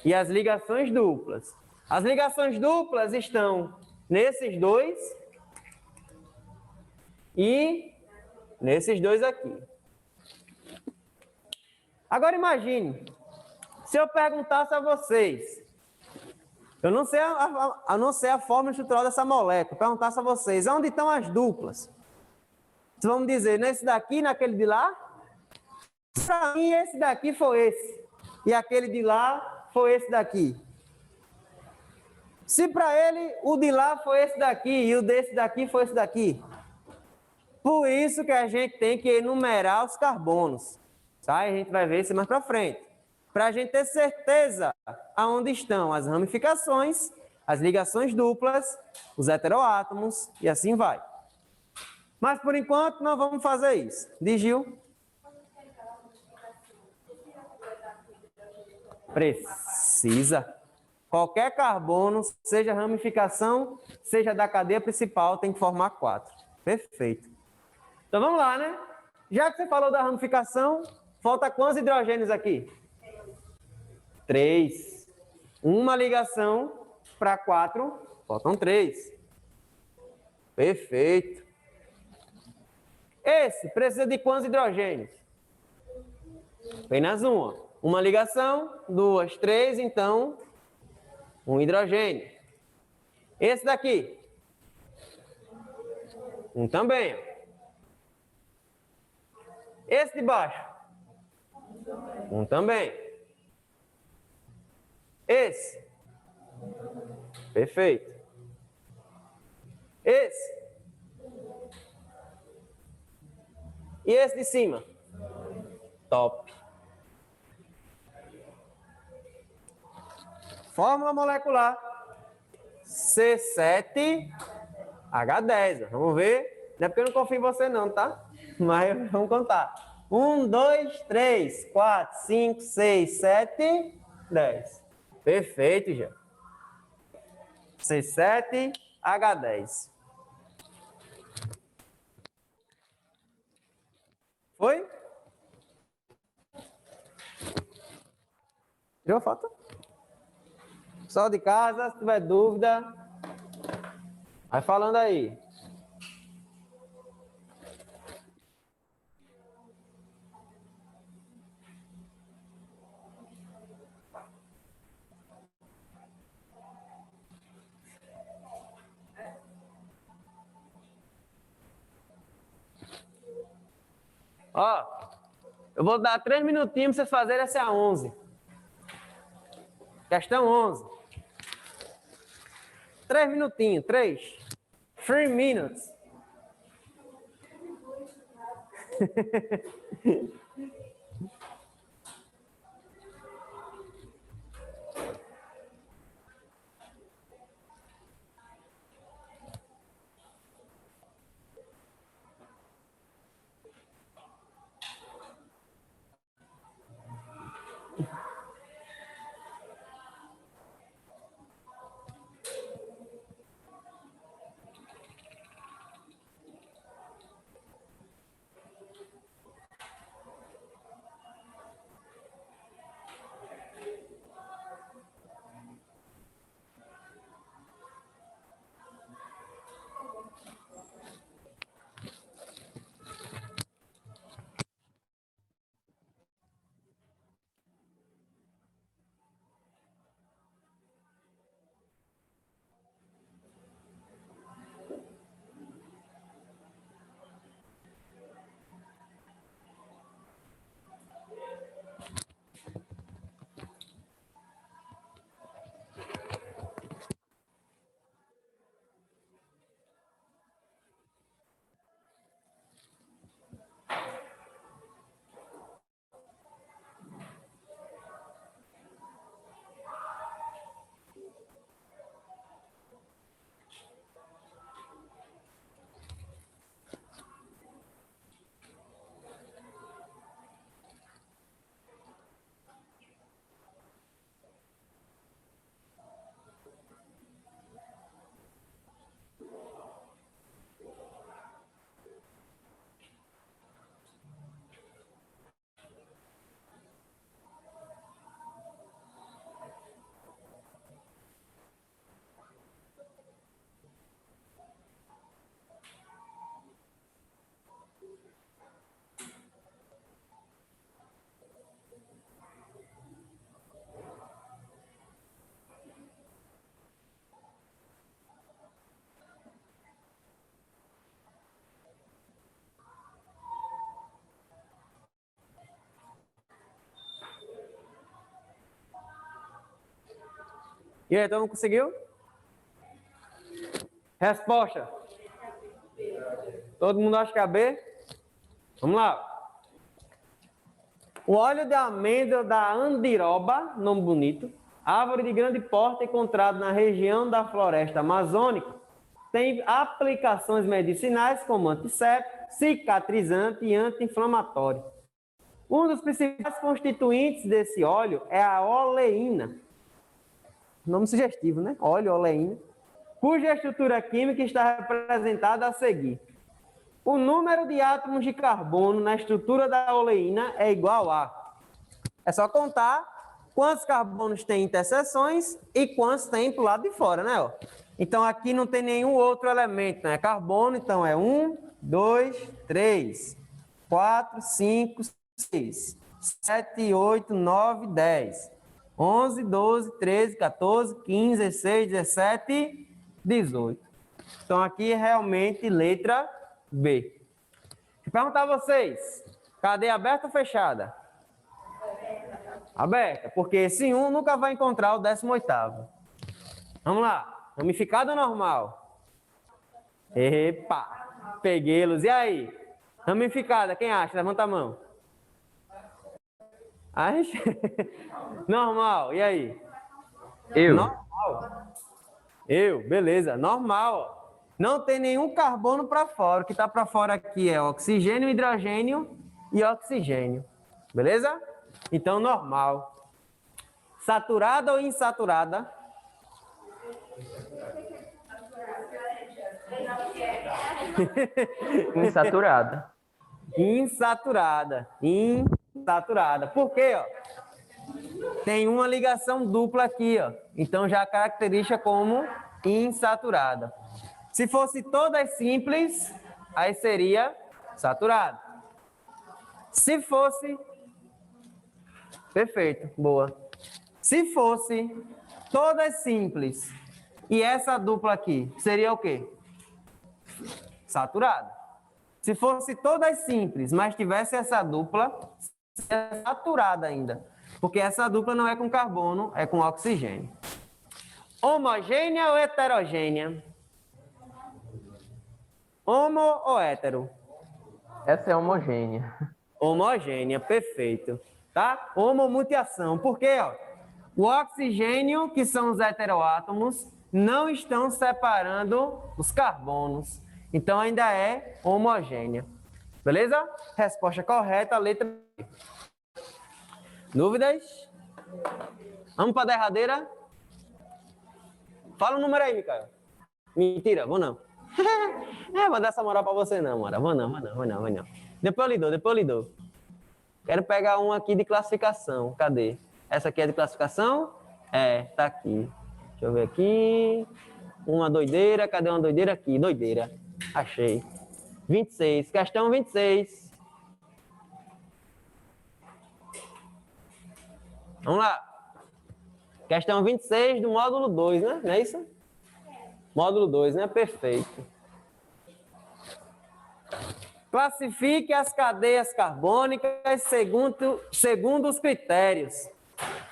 E as ligações duplas. As ligações duplas estão nesses dois e nesses dois aqui. Agora imagine, se eu perguntasse a vocês, eu não sei a forma estrutural dessa molécula, perguntasse a vocês, onde estão as duplas? Vocês vão me dizer, nesse daqui e naquele de lá? Para mim, esse daqui foi esse. E aquele de lá foi esse daqui. Se para ele o de lá foi esse daqui e o desse daqui foi esse daqui. Por isso que a gente tem que enumerar os carbonos. Tá? A gente vai ver isso mais para frente. Para a gente ter certeza aonde estão as ramificações, as ligações duplas, os heteroátomos e assim vai. Mas por enquanto não vamos fazer isso. Diz Gil. Precisa. Qualquer carbono, seja ramificação, seja da cadeia principal, tem que formar 4. Perfeito. Então vamos lá, né? Já que você falou da ramificação, falta quantos hidrogênios aqui? 3. Uma ligação para 4, faltam 3. Perfeito. Esse precisa de quantos hidrogênios? Apenas uma. Uma ligação, 2, 3, então, um hidrogênio. Esse daqui? Um também. Esse de baixo? Um também. Esse? Perfeito. Esse? E esse de cima? Top. Fórmula molecular C7H10. Vamos ver. Não é porque eu não confio em você não, tá? Mas vamos contar. 1, 2, 3, 4, 5, 6, 7, 10. Perfeito, já. C7H10. Foi? Tirou foto? Pessoal de casa, se tiver dúvida, vai falando aí. Ó, eu vou dar 3 minutinhos para vocês fazerem essa 11. Questão 11. 3 minutinhos, 3. 3 minutes. E aí, todo mundo conseguiu? Resposta. Todo mundo acha que é a B? Vamos lá. O óleo de amêndoa da andiroba, nome bonito, árvore de grande porte encontrado na região da floresta amazônica, tem aplicações medicinais como antisséptico, cicatrizante e anti-inflamatório. Um dos principais constituintes desse óleo é a oleína. Nome sugestivo, né? Óleo, oleína. Cuja estrutura química está representada a seguir. O número de átomos de carbono na estrutura da oleína é igual a... É só contar quantos carbonos tem interseções e quantos tem para o lado de fora, né? Ó. Então, aqui não tem nenhum outro elemento, né? Carbono, então é 1, 2, 3, 4, 5, 6, 7, 8, 9, 10, 11, 12, 13, 14, 15, 16, 17, 18. Então, aqui é realmente letra B. Vou perguntar a vocês, cadeia aberta ou fechada? Aberta, porque esse 1 nunca vai encontrar o 18º. Vamos lá, ramificado ou normal? Epa, peguei-los. E aí? Ramificada, quem acha? Levanta a mão. Ai, normal, e aí? Eu. Normal. Eu, beleza, normal. Não tem nenhum carbono para fora. O que está para fora aqui é oxigênio, hidrogênio e oxigênio. Beleza? Então, normal. Saturada ou insaturada? Insaturada. Insaturada. Insaturada. Por quê? Ó? Tem uma ligação dupla aqui, ó. Então já caracteriza como insaturada. Se fosse todas simples, aí seria saturada. Se fosse... Perfeito, boa. Se fosse todas simples e essa dupla aqui, seria o quê? Saturada. Se fosse todas simples, mas tivesse essa dupla, seria saturada ainda. Porque essa dupla não é com carbono, é com oxigênio. Homogênea ou heterogênea? Homo ou hétero? Essa é homogênea. Homogênea, perfeito. Tá? Homomutação. Por quê? Ó? O oxigênio, que são os heteroátomos, não estão separando os carbonos. Então ainda é homogênea. Beleza? Resposta correta, letra B. Dúvidas? Vamos para a derradeira? Fala o número aí, Micael. Mentira, vou não. Vou dar essa moral para você não, Mora. Vou não. Depois eu lhe dou. Quero pegar um aqui de classificação. Cadê? Essa aqui é de classificação? É, tá aqui. Deixa eu ver aqui. Uma doideira. Cadê uma doideira aqui? Doideira. Achei. 26. Questão 26. Vamos lá. Questão 26 do módulo 2, né? Não é isso? Módulo 2, né? Perfeito. Classifique as cadeias carbônicas segundo os critérios.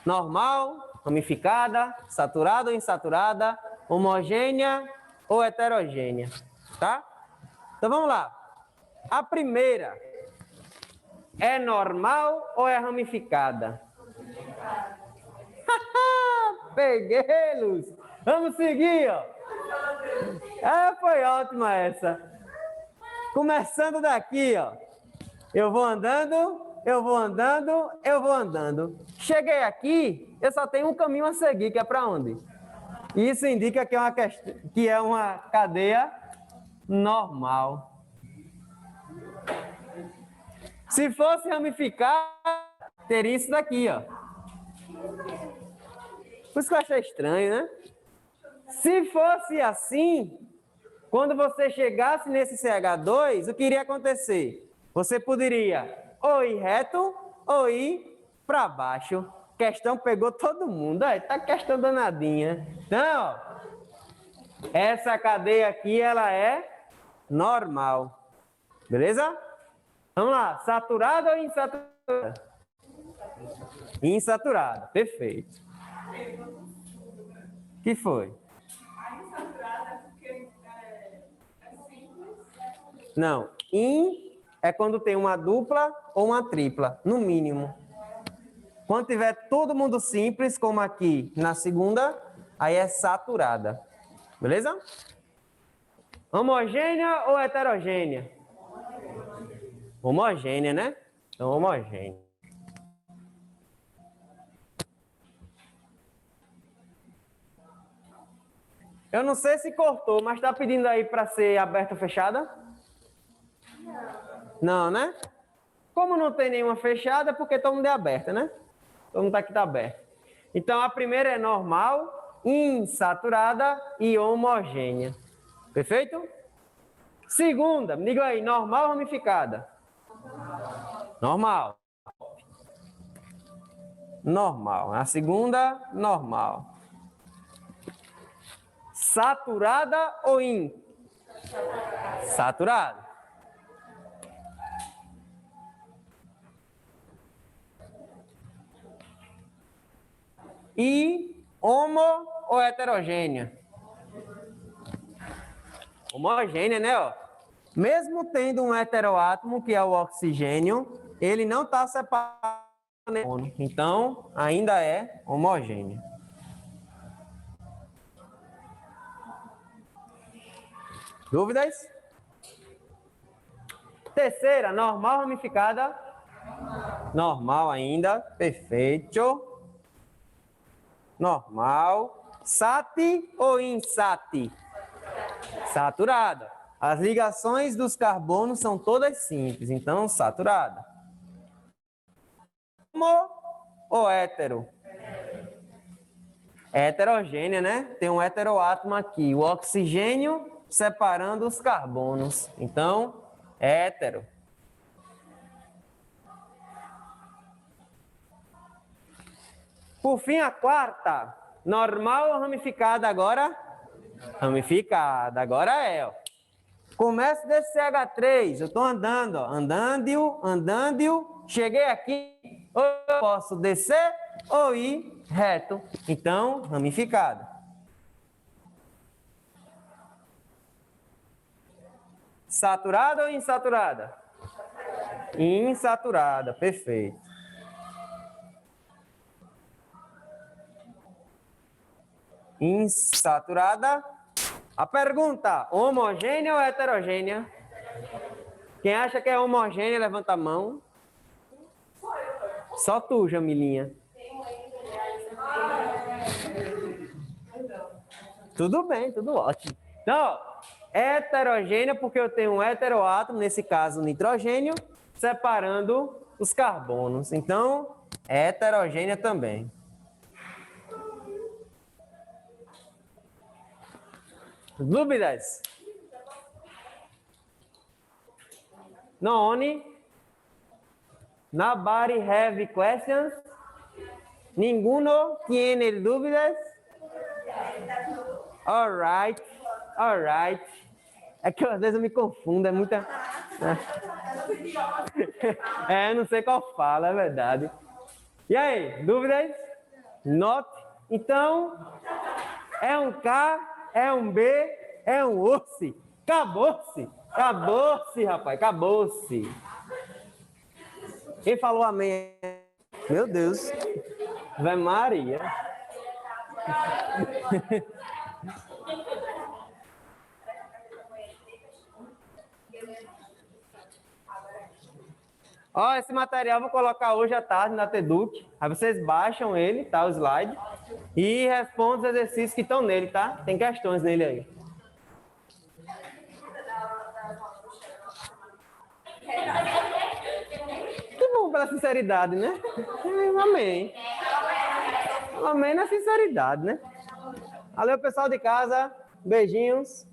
Normal, ramificada, saturada ou insaturada, homogênea ou heterogênea. Tá? Então vamos lá. A primeira é normal ou é ramificada? Peguei-los! Vamos seguir, ó. Foi ótima essa. Começando daqui, ó. Eu vou andando. Cheguei aqui, eu só tenho um caminho a seguir, que é para onde? Isso indica que é uma cadeia normal. Se fosse ramificar, teria isso daqui, ó. Por isso que eu achei estranho, né? Se fosse assim, quando você chegasse nesse CH2, o que iria acontecer? Você poderia ou ir reto ou ir para baixo. Questão pegou todo mundo. Tá questão danadinha. Então, ó, essa cadeia aqui, ela é normal. Beleza? Vamos lá. Saturada ou insaturada? Insaturada. Perfeito. que foi? Não. In é quando tem uma dupla ou uma tripla, no mínimo. Quando tiver todo mundo simples, como aqui na segunda, aí é saturada. Beleza? Homogênea ou heterogênea? Homogênea, né? Então, homogênea. Eu não sei se cortou, mas tá pedindo aí para ser aberta ou fechada? Não, né? Como não tem nenhuma fechada, é porque todo mundo é aberta, né? Todo mundo aqui tá aberto. Então, a primeira é normal, insaturada e homogênea. Perfeito? Segunda, me diga aí, normal ou ramificada? Normal. Normal. A segunda, normal. Saturada ou in? Saturada. E homo ou heterogênea? Homogênea, né? Ó. Mesmo tendo um heteroátomo, que é o oxigênio, ele não está separado. Então, ainda é homogênea. Dúvidas? Terceira, normal ou ramificada? Normal ainda, perfeito. Normal. Sati ou insati? Saturada. As ligações dos carbonos são todas simples, então saturada. Homo ou hétero? Heterogênea, né? Tem um heteroátomo aqui, o oxigênio separando os carbonos. Então, hétero. Por fim, a quarta. Normal ou ramificada agora? Ramificada. Agora é, ó. Começo desse CH3. Eu estou andando, ó. Andando. Cheguei aqui. Ou eu posso descer ou ir reto. Então, ramificada. Saturada ou insaturada? Insaturada, perfeito. Insaturada. A pergunta, homogênea ou heterogênea? Quem acha que é homogênea, levanta a mão. Só tu, Jamilinha. Tudo bem, tudo ótimo. Então, heterogênea porque eu tenho um heteroátomo, nesse caso nitrogênio, separando os carbonos. Então, é heterogênea também. Dúvidas? None? Nobody have questions? Ninguno tiene dúvidas? All right. É que às vezes eu me confundo, é muita... eu não sei qual fala, é verdade. E aí, dúvidas? Not? Então, é um K... É um B, é um osse. Acabou-se. Acabou-se, rapaz. Acabou-se. Quem falou amém? Meu Deus. Vai Maria. Ó, esse material eu vou colocar hoje à tarde na TEDUC. Aí vocês baixam ele, tá? O slide. E respondem os exercícios que estão nele, tá? Tem questões nele aí. Que bom pela sinceridade, né? Amém. Amém na sinceridade, né? Valeu, pessoal de casa. Beijinhos.